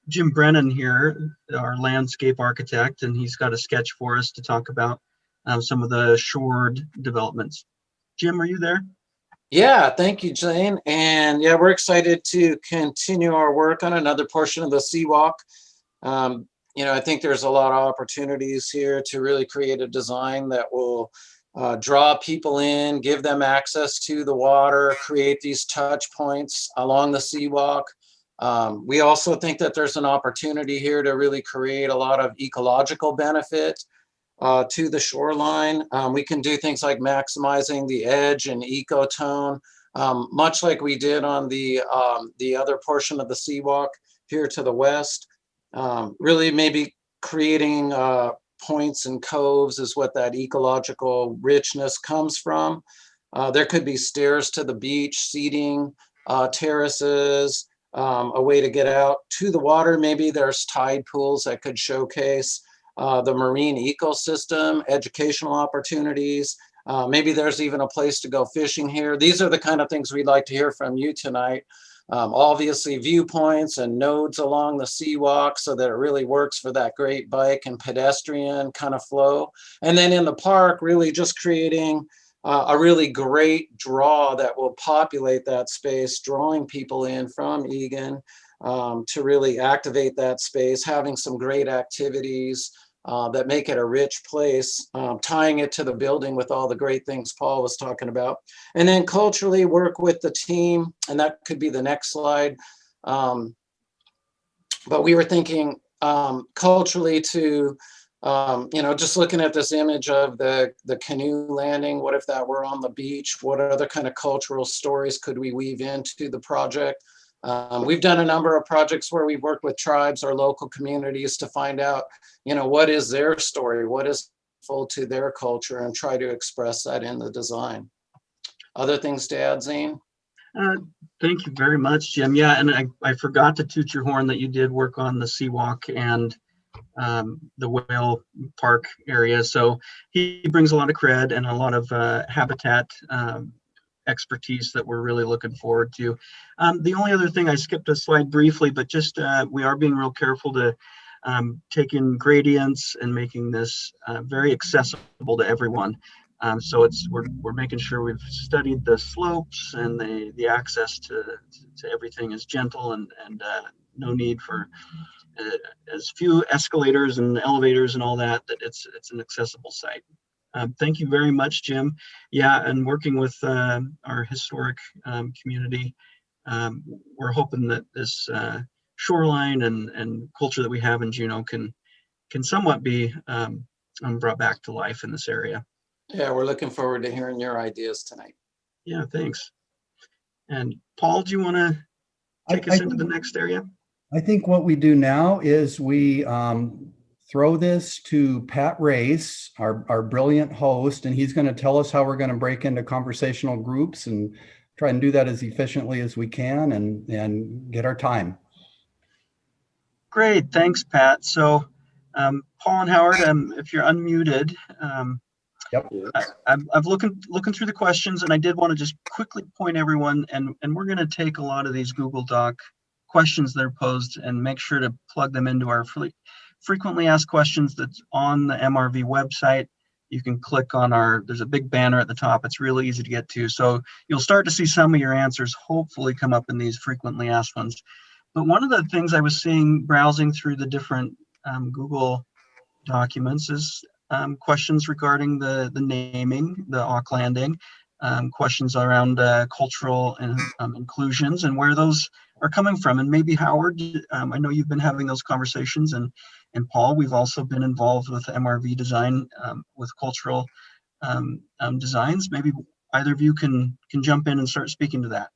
Jim Brennan here, our landscape architect, and he's got a sketch for us to talk about some of the shored developments. Jim, are you there? Yeah, thank you, Jane. And yeah, we're excited to continue our work on another portion of the Seawalk. I think there's a lot of opportunities here to really create a design that will draw people in, give them access to the water, create these touch points along the Seawalk. We also think that there's an opportunity here to really create a lot of ecological benefit to the shoreline. We can do things like maximizing the edge and ecotone, much like we did on the other portion of the Seawalk here to the west. Really maybe creating points and coves is what that ecological richness comes from. There could be stairs to the beach, seating, terraces, a way to get out to the water. Maybe there's tide pools that could showcase the marine ecosystem, educational opportunities. Maybe there's even a place to go fishing here. These are the kind of things we'd like to hear from you tonight. Obviously viewpoints and nodes along the seawalk so that it really works for that great bike and pedestrian kind of flow. And then in the park, really just creating a really great draw that will populate that space, drawing people in from Egan to really activate that space, having some great activities that make it a rich place, tying it to the building with all the great things Paul was talking about. And then culturally work with the team, and that could be the next slide. But we were thinking culturally to, just looking at this image of the canoe landing, what if that were on the beach? What other kind of cultural stories could we weave into the project? We've done a number of projects where we've worked with tribes or local communities to find out, what is their story? What is full to their culture, and try to express that in the design. Other things to add, Zane? Thank you very much, Jim. Yeah, and I forgot to toot your horn that you did work on the Seawalk and the whale park area. So he brings a lot of cred and a lot of habitat expertise that we're really looking forward to. The only other thing, I skipped a slide briefly, but just we are being real careful to take in gradients and making this very accessible to everyone. So we're making sure we've studied the slopes, and the access to everything is gentle, and no need for as few escalators and elevators and all that it's an accessible site. Thank you very much, Jim. Yeah, and working with our historic community, we're hoping that this shoreline and culture that we have in Juneau can somewhat be brought back to life in this area. Yeah, we're looking forward to hearing your ideas tonight. Yeah, thanks. And Paul, do you want to take us into the next area? I think what we do now is we throw this to Pat Race, our brilliant host, and he's going to tell us how we're going to break into conversational groups and try and do that as efficiently as we can and get our time. Great, thanks, Pat. So Paul and Howard, if you're unmuted, Yep. I've looking through the questions, and I did want to just quickly point everyone, and we're going to take a lot of these Google Doc questions that are posed and make sure to plug them into our frequently asked questions that's on the MRV website. You can click on there's a big banner at the top. It's really easy to get to. So you'll start to see some of your answers hopefully come up in these frequently asked ones. But one of the things I was seeing browsing through the different Google documents is questions regarding the naming, the Auk Landing, questions around cultural and inclusions and where those are coming from. And maybe Howard, I know you've been having those conversations, and Paul, we've also been involved with MRV design with cultural designs. Maybe either of you can jump in and start speaking to that.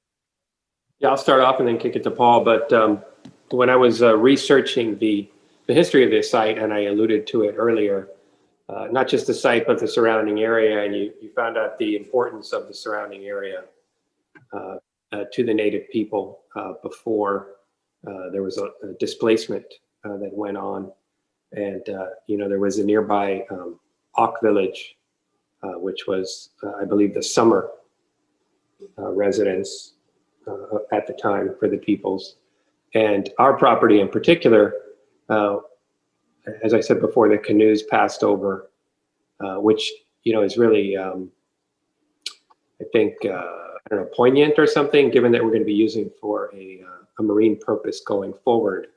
Yeah, I'll start off and then kick it to Paul. But when I was researching the history of this site, and I alluded to it earlier, not just the site, but the surrounding area, and you found out the importance of the surrounding area to the native people before there was a displacement that went on. And, there was a nearby Auk village, which was, I believe, the summer residence at the time for the peoples. And our property in particular, as I said before, the canoes passed over, which, is really, I think, I don't know, poignant or something, given that we're going to be using for a marine purpose going forward.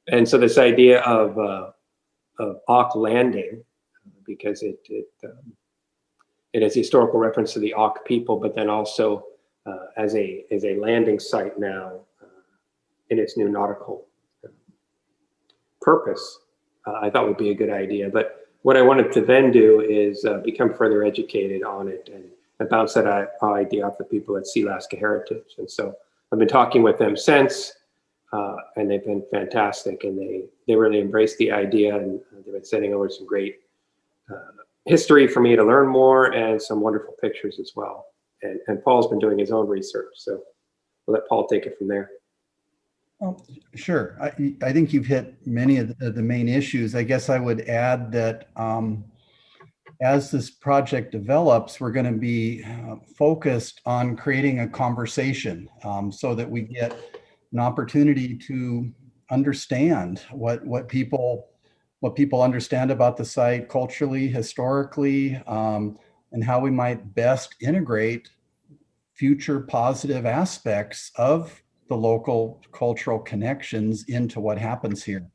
And so this idea of Auk Landing, because it has historical reference to the Auk people, but then also as a landing site now in its new nautical purpose, I thought would be a good idea. But what I wanted to then do is become further educated on it and bounce that idea off the people at Sea Alaska Heritage. And so I've been talking with them since, and they've been fantastic, and they really embraced the idea, and they've been sending over some great history for me to learn more, and some wonderful pictures as well. And Paul's been doing his own research, so we'll let Paul take it from there. Oh, sure. I think you've hit many of the main issues. I guess I would add that as this project develops, we're going to be focused on creating a conversation so that we get an opportunity to understand what people understand about the site culturally, historically, and how we might best integrate future positive aspects of the local cultural connections into what happens here.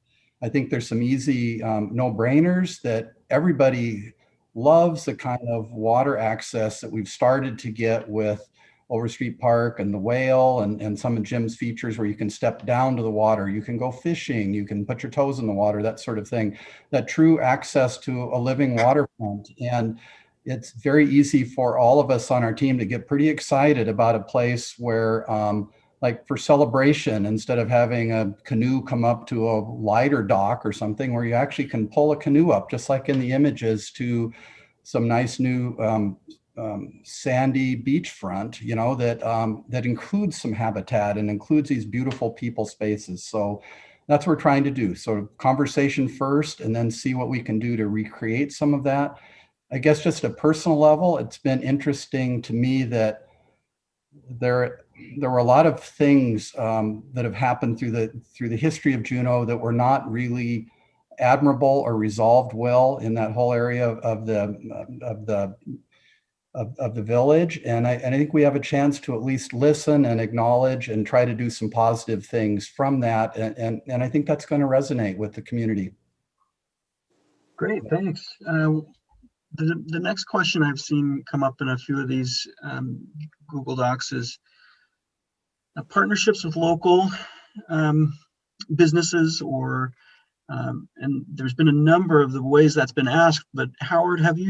I think there's some easy no-brainers that everybody loves, the kind of water access that we've started to get with Overstreet Park and the Whale and some of Jim's features where you can step down to the water, you can go fishing, you can put your toes in the water, that sort of thing. That true access to a living waterfront. And it's very easy for all of us on our team to get pretty excited about a place where, like for celebration, instead of having a canoe come up to a lighter dock or something, where you actually can pull a canoe up, just like in the images, to some nice new sandy beachfront, you know, that includes some habitat and includes these beautiful people spaces. So that's what we're trying to do. So conversation first, and then see what we can do to recreate some of that. I guess just at a personal level, it's been interesting to me that there were a lot of things that have happened through the history of Juneau that were not really admirable or resolved well in that whole area of the village. And I think we have a chance to at least listen and acknowledge and try to do some positive things from that. And I think that's going to resonate with the community. Great, thanks. The next question I've seen come up in a few of these Google Docs is partnerships with local businesses, or and there's been a number of the ways that's been asked. But Howard, do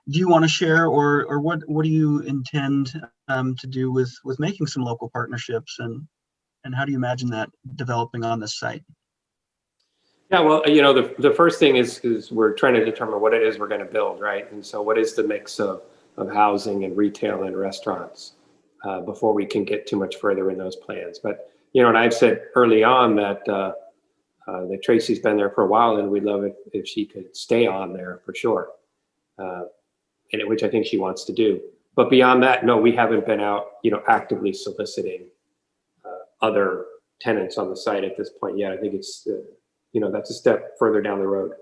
you want to share, or what do you intend to do with making some local partnerships, and how do you imagine that developing on this site? Yeah, well, you know, the first thing is we're trying to determine what it is we're going to build, right? And so what is the mix of housing and retail and restaurants before we can get too much further in those plans. But, you know, and I've said early on that that Tracy's been there for a while, and we'd love it if she could stay on there for sure, which I think she wants to do. But beyond that, no, we haven't been out, you know, actively soliciting other tenants on the site at this point yet. I think it's you know, that's a step further down the road.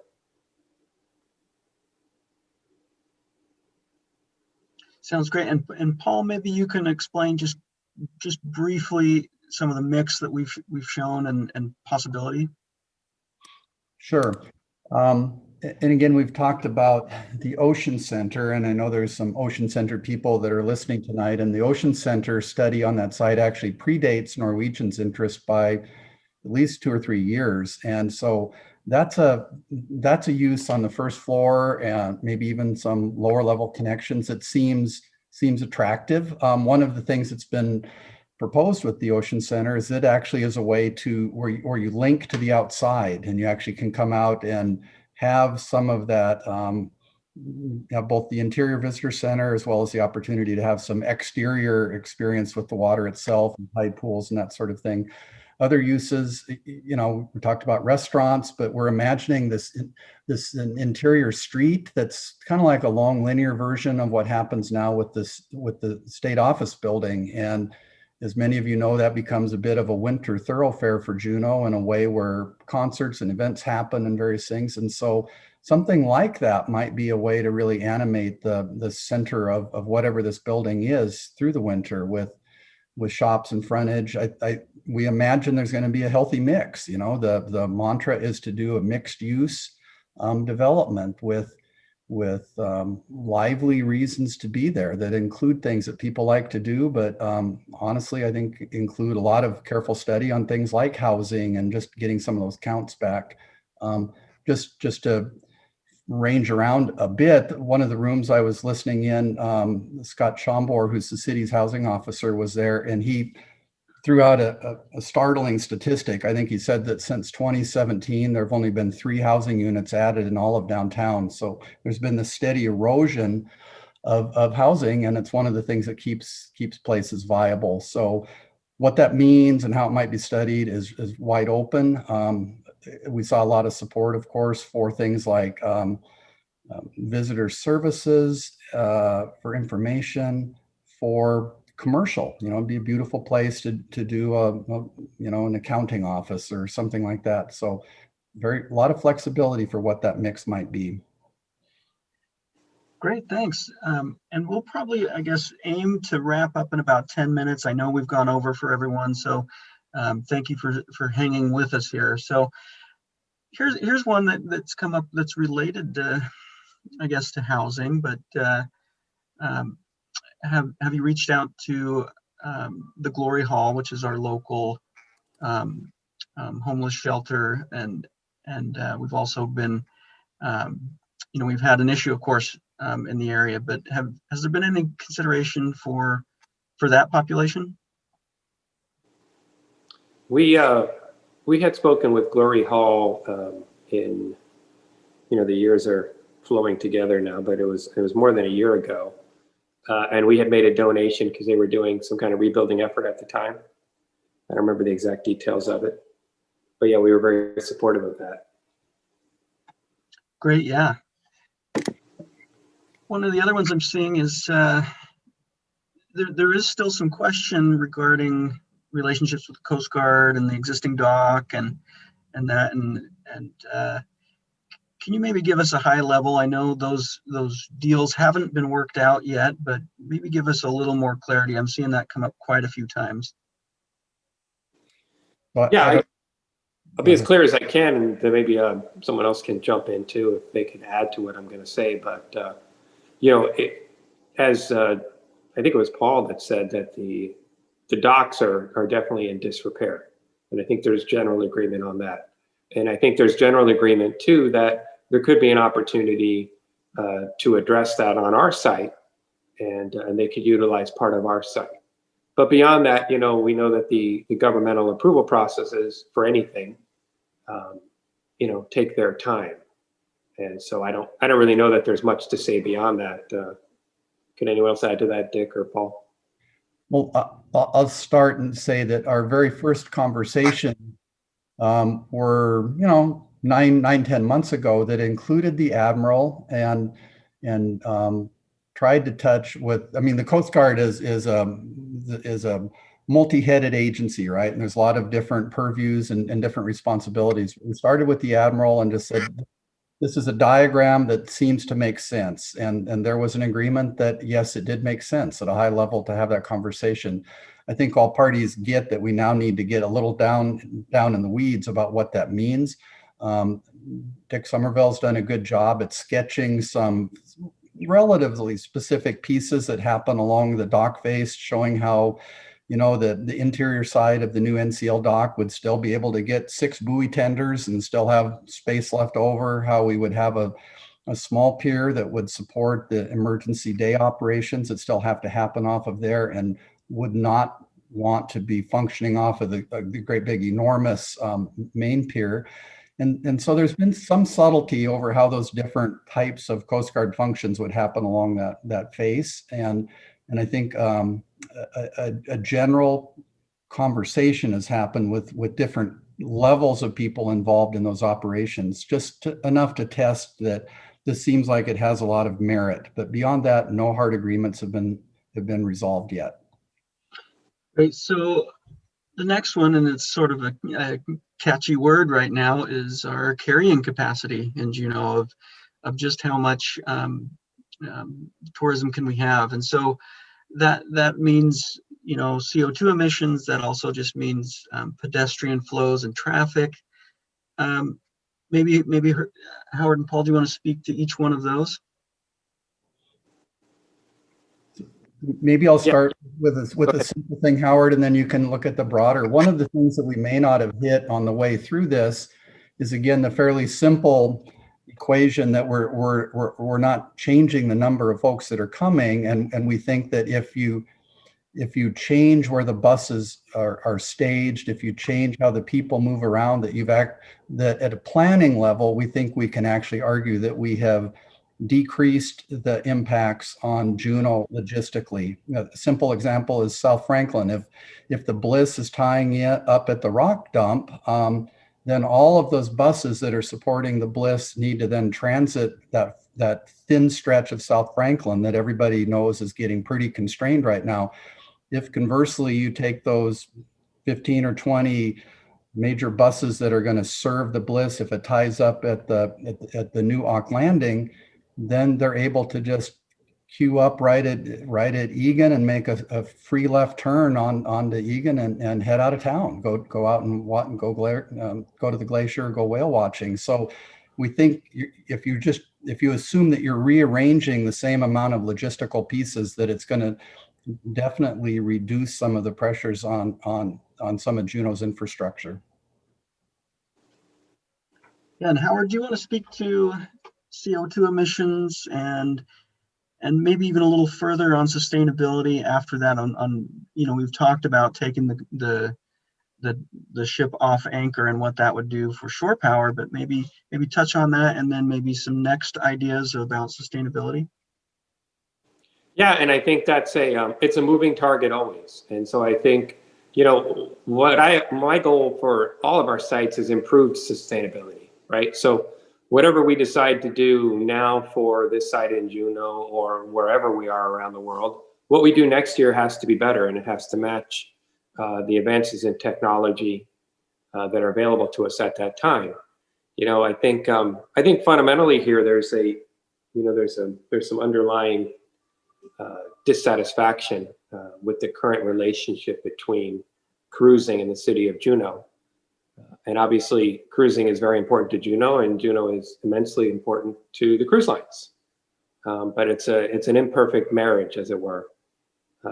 Sounds great. And Paul, maybe you can explain just briefly some of the mix that we've shown and possibility. Sure. And again, we've talked about the Ocean Center, and I know there's some Ocean Center people that are listening tonight, and the Ocean Center study on that site actually predates Norwegian's interest by at least 2 or 3 years. And so that's a use on the first floor, and maybe even some lower level connections that seems attractive. One of the things that's been proposed with the Ocean Center is it actually is a way to where you link to the outside, and you actually can come out and have some of that, both the interior visitor center as well as the opportunity to have some exterior experience with the water itself and tide pools and that sort of thing. Other uses, you know, we talked about restaurants, but we're imagining this interior street that's kind of like a long linear version of what happens now with the state office building. And as many of you know, that becomes a bit of a winter thoroughfare for Juneau in a way where concerts and events happen and various things. And so something like that might be a way to really animate the center of whatever this building is through the winter with shops and frontage. We imagine there's going to be a healthy mix. You know, the mantra is to do a mixed use development with lively reasons to be there that include things that people like to do, but honestly, I think include a lot of careful study on things like housing and just getting some of those counts back. Just to range around a bit, one of the rooms I was listening in, Scott Schomburg, who's the city's housing officer, was there, and he threw out a startling statistic. I think he said that since 2017, there have only been 3 housing units added in all of downtown. So there's been this steady erosion of housing, and it's one of the things that keeps places viable. So what that means and how it might be studied is wide open. We saw a lot of support, of course, for things like visitor services, for information, for commercial. It'd be a beautiful place to do an accounting office or something like that. So a lot of flexibility for what that mix might be. Great, thanks. And we'll probably, I guess, aim to wrap up in about 10 minutes. I know we've gone over for everyone, so thank you for hanging with us here. So here's one that's come up that's related to, I guess, to housing, but have you reached out to the Glory Hall, which is our local homeless shelter, and we've also been, we've had an issue, of course, in the area, but has there been any consideration for that population? We had spoken with Glory Hall in, the years are flowing together now, but it was more than a year ago. And we had made a donation because they were doing some kind of rebuilding effort at the time. I don't remember the exact details of it, but yeah, we were very supportive of that. Great, yeah. One of the other ones I'm seeing is there is still some question regarding relationships with the Coast Guard and the existing dock and can you maybe give us a high level? I know those deals haven't been worked out yet, but maybe give us a little more clarity. I'm seeing that come up quite a few times. But yeah, I'll be as clear as I can, and then maybe someone else can jump in too if they can add to what I'm going to say. But as I think it was Paul that said that the docks are definitely in disrepair, and I think there's general agreement on that. And I think there's general agreement too that there could be an opportunity to address that on our site, and they could utilize part of our site. But beyond that, we know that the governmental approval processes for anything, take their time. And so I don't really know that there's much to say beyond that. Can anyone else add to that, Dick or Paul? Well, I'll start and say that our very first conversation were, 10 months ago that included the Admiral and tried to touch with, the Coast Guard is a multi-headed agency, right? And there's a lot of different purviews and different responsibilities. We started with the Admiral and just said, this is a diagram that seems to make sense. And there was an agreement that, yes, it did make sense at a high level to have that conversation. I think all parties get that we now need to get a little down in the weeds about what that means. Dick Somerville's done a good job at sketching some relatively specific pieces that happen along the dock face, showing how, the interior side of the new NCL dock would still be able to get 6 buoy tenders and still have space left over, how we would have a small pier that would support the emergency day operations that still have to happen off of there and would not want to be functioning off of the great big enormous main pier. And so there's been some subtlety over how those different types of Coast Guard functions would happen along that face. And I think a general conversation has happened with different levels of people involved in those operations, just enough to test that this seems like it has a lot of merit. But beyond that, no hard agreements have been resolved yet. Great. So the next one, and it's sort of a catchy word right now, is our carrying capacity in Juneau of just how much tourism can we have. And so that means, CO2 emissions. That also just means pedestrian flows and traffic. Maybe Howard and Paul, do you want to speak to each one of those? Maybe I'll start with a simple thing, Howard, and then you can look at the broader. One of the things that we may not have hit on the way through this is, again, the fairly simple equation that we're not changing the number of folks that are coming, and we think that if you change where the buses are staged, if you change how the people move around, that at a planning level, we think we can actually argue that we have decreased the impacts on Juneau logistically. A simple example is South Franklin. If the Bliss is tying it up at the rock dump, then all of those buses that are supporting the Bliss need to then transit that that thin stretch of South Franklin that everybody knows is getting pretty constrained right now. If conversely you take those 15 or 20 major buses that are going to serve the Bliss, if it ties up at the new Auk Landing, then they're able to just queue up right at Egan and make a free left turn onto Egan and head out of town. Go out and go to the glacier, go whale watching. So we think if you assume that you're rearranging the same amount of logistical pieces, that it's going to definitely reduce some of the pressures on some of Juneau's infrastructure. Yeah, and Howard, do you want to speak to CO2 emissions and maybe even a little further on sustainability after that? On we've talked about taking the ship off anchor and what that would do for shore power, but maybe touch on that, and then maybe some next ideas about sustainability. Yeah, and I think that's it's a moving target always. And so I think, my goal for all of our sites is improved sustainability, right? So whatever we decide to do now for this site in Juneau or wherever we are around the world, what we do next year has to be better, and it has to match the advances in technology that are available to us at that time. I think fundamentally here there's some underlying dissatisfaction with the current relationship between cruising and the city of Juneau. And obviously cruising is very important to Juneau, and Juneau is immensely important to the cruise lines. But it's an imperfect marriage, as it were.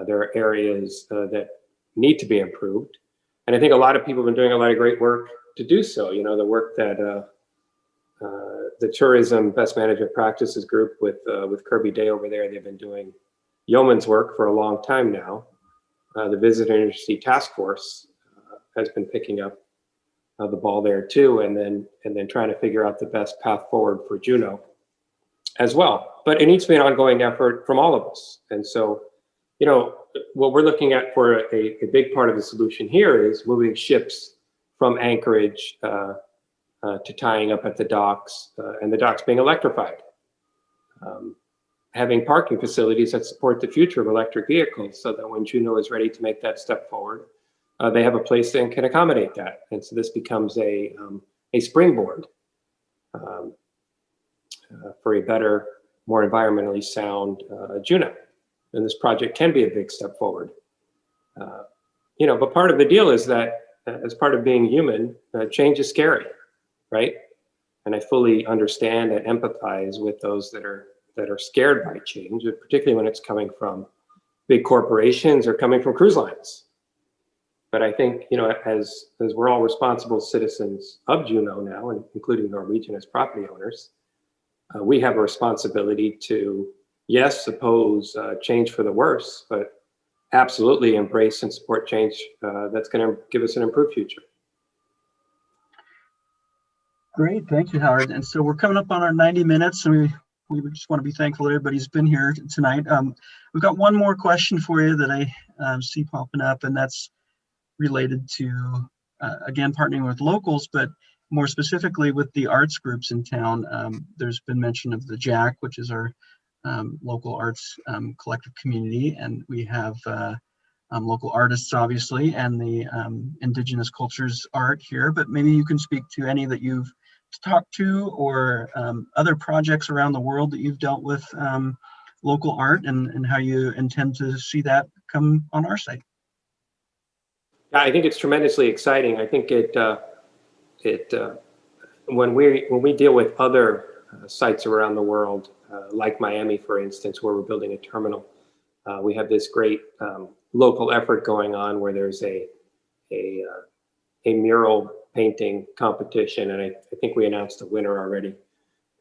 There are areas that need to be improved. And I think a lot of people have been doing a lot of great work to do so. The work that the Tourism Best Management Practices group with Kirby Day over there, they've been doing yeoman's work for a long time now. The Visitor Industry Task Force has been picking up the ball there too, and then trying to figure out the best path forward for Juneau as well. But it needs to be an ongoing effort from all of us. And so, what we're looking at for a big part of the solution here is moving ships from anchorage to tying up at the docks, and the docks being electrified. Having parking facilities that support the future of electric vehicles, so that when Juneau is ready to make that step forward, they have a place that can accommodate that. And so this becomes a springboard for a better, more environmentally sound Juneau. And this project can be a big step forward. But part of the deal is that as part of being human, change is scary, right? And I fully understand and empathize with those that are scared by change, particularly when it's coming from big corporations or coming from cruise lines. But I think, as we're all responsible citizens of Juneau now, and including Norwegian as property owners, we have a responsibility to, yes, oppose change for the worse, but absolutely embrace and support change that's going to give us an improved future. Great, thank you, Howard. And so we're coming up on our 90 minutes, and we just want to be thankful that everybody's been here tonight. We've got one more question for you that I see popping up, and that's related to, again, partnering with locals, but more specifically with the arts groups in town. There's been mention of the JAC, which is our local arts collective community, and we have local artists, obviously, and the Indigenous Cultures Art here, but maybe you can speak to any that you've talked to, or other projects around the world that you've dealt with local art, and how you intend to see that come on our site. Yeah, I think it's tremendously exciting. I think when we deal with other sites around the world, like Miami, for instance, where we're building a terminal, we have this great local effort going on where there's a mural painting competition, and I think we announced a winner already.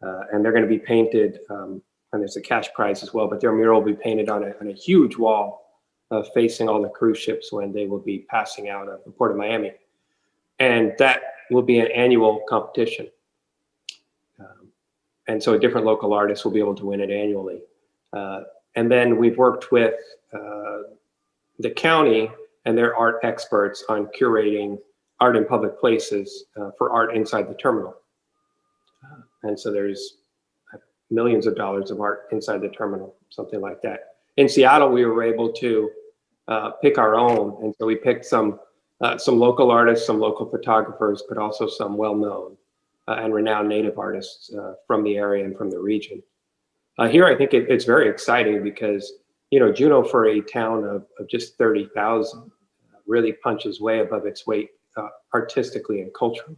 And they're going to be painted, and there's a cash prize as well, but their mural will be painted on a huge wall facing all the cruise ships when they will be passing out of the Port of Miami. And that will be an annual competition. And so a different local artist will be able to win it annually. And then we've worked with the county and their art experts on curating art in public places for art inside the terminal. And so there's millions of dollars of art inside the terminal, something like that. In Seattle, we were able to pick our own, and so we picked some local artists, some local photographers, but also some well-known and renowned native artists from the area and from the region. Here, I think it's very exciting because, you know, Juneau, for a town of just 30,000, really punches way above its weight artistically and culturally.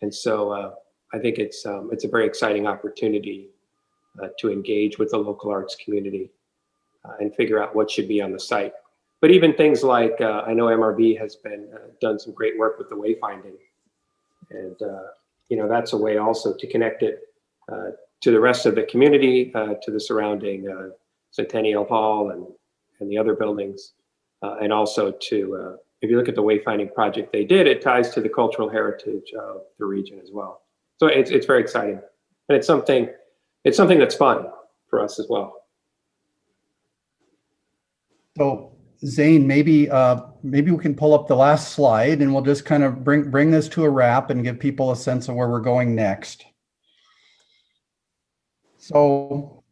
And so I think it's a very exciting opportunity to engage with the local arts community and figure out what should be on the site. But even things like, I know MRV has been done some great work with the wayfinding. And, you know, that's a way also to connect it to the rest of the community, to the surrounding Centennial Hall and the other buildings. And also to, if you look at the wayfinding project they did, it ties to the cultural heritage of the region as well. So it's very exciting. And it's something that's fun for us as well. So Zane, maybe we can pull up the last slide and we'll just kind of bring this to a wrap and give people a sense of where we're going next. So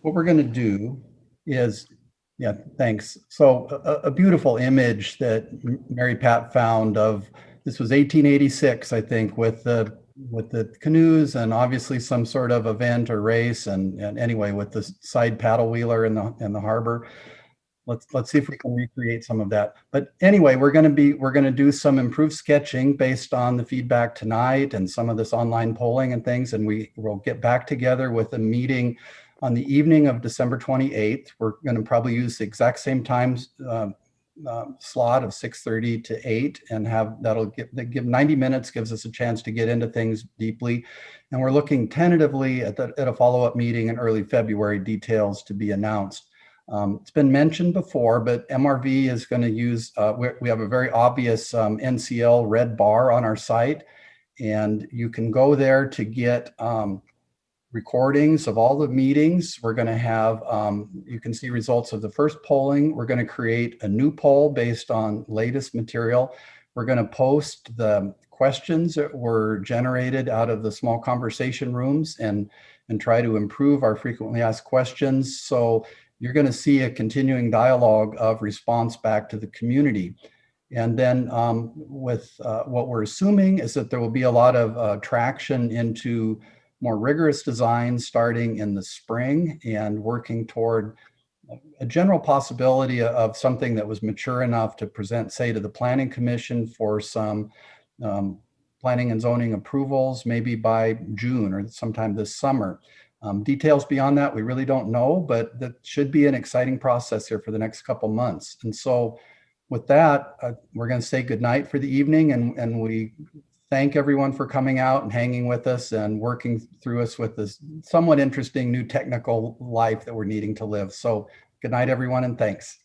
what we're going to do is, yeah, thanks. So a beautiful image that Mary Pat found of, this was 1886, I think, with the canoes and obviously some sort of event or race, and anyway, with the side paddle wheeler in the harbor. Let's see if we can recreate some of that. But anyway, we're going to do some improved sketching based on the feedback tonight and some of this online polling and things, and we will get back together with a meeting on the evening of December 28th. We're going to probably use the exact same times slot of 6:30 to 8, and that'll give 90 minutes, gives us a chance to get into things deeply. And we're looking tentatively at a follow-up meeting in early February, details to be announced. It's been mentioned before, but MRV is going to use, we have a very obvious NCL red bar on our site, and you can go there to get recordings of all the meetings. We're going to have, you can see results of the first polling. We're going to create a new poll based on latest material. We're going to post the questions that were generated out of the small conversation rooms and try to improve our frequently asked questions. So you're going to see a continuing dialogue of response back to the community. And then with what we're assuming is that there will be a lot of traction into more rigorous design starting in the spring and working toward a general possibility of something that was mature enough to present, say, to the Planning Commission for some planning and zoning approvals, maybe by June or sometime this summer. Details beyond that, we really don't know, but that should be an exciting process here for the next couple months. And so with that, we're going to say goodnight for the evening, and we thank everyone for coming out and hanging with us and working through us with this somewhat interesting new technical life that we're needing to live. So good night, everyone, and thanks.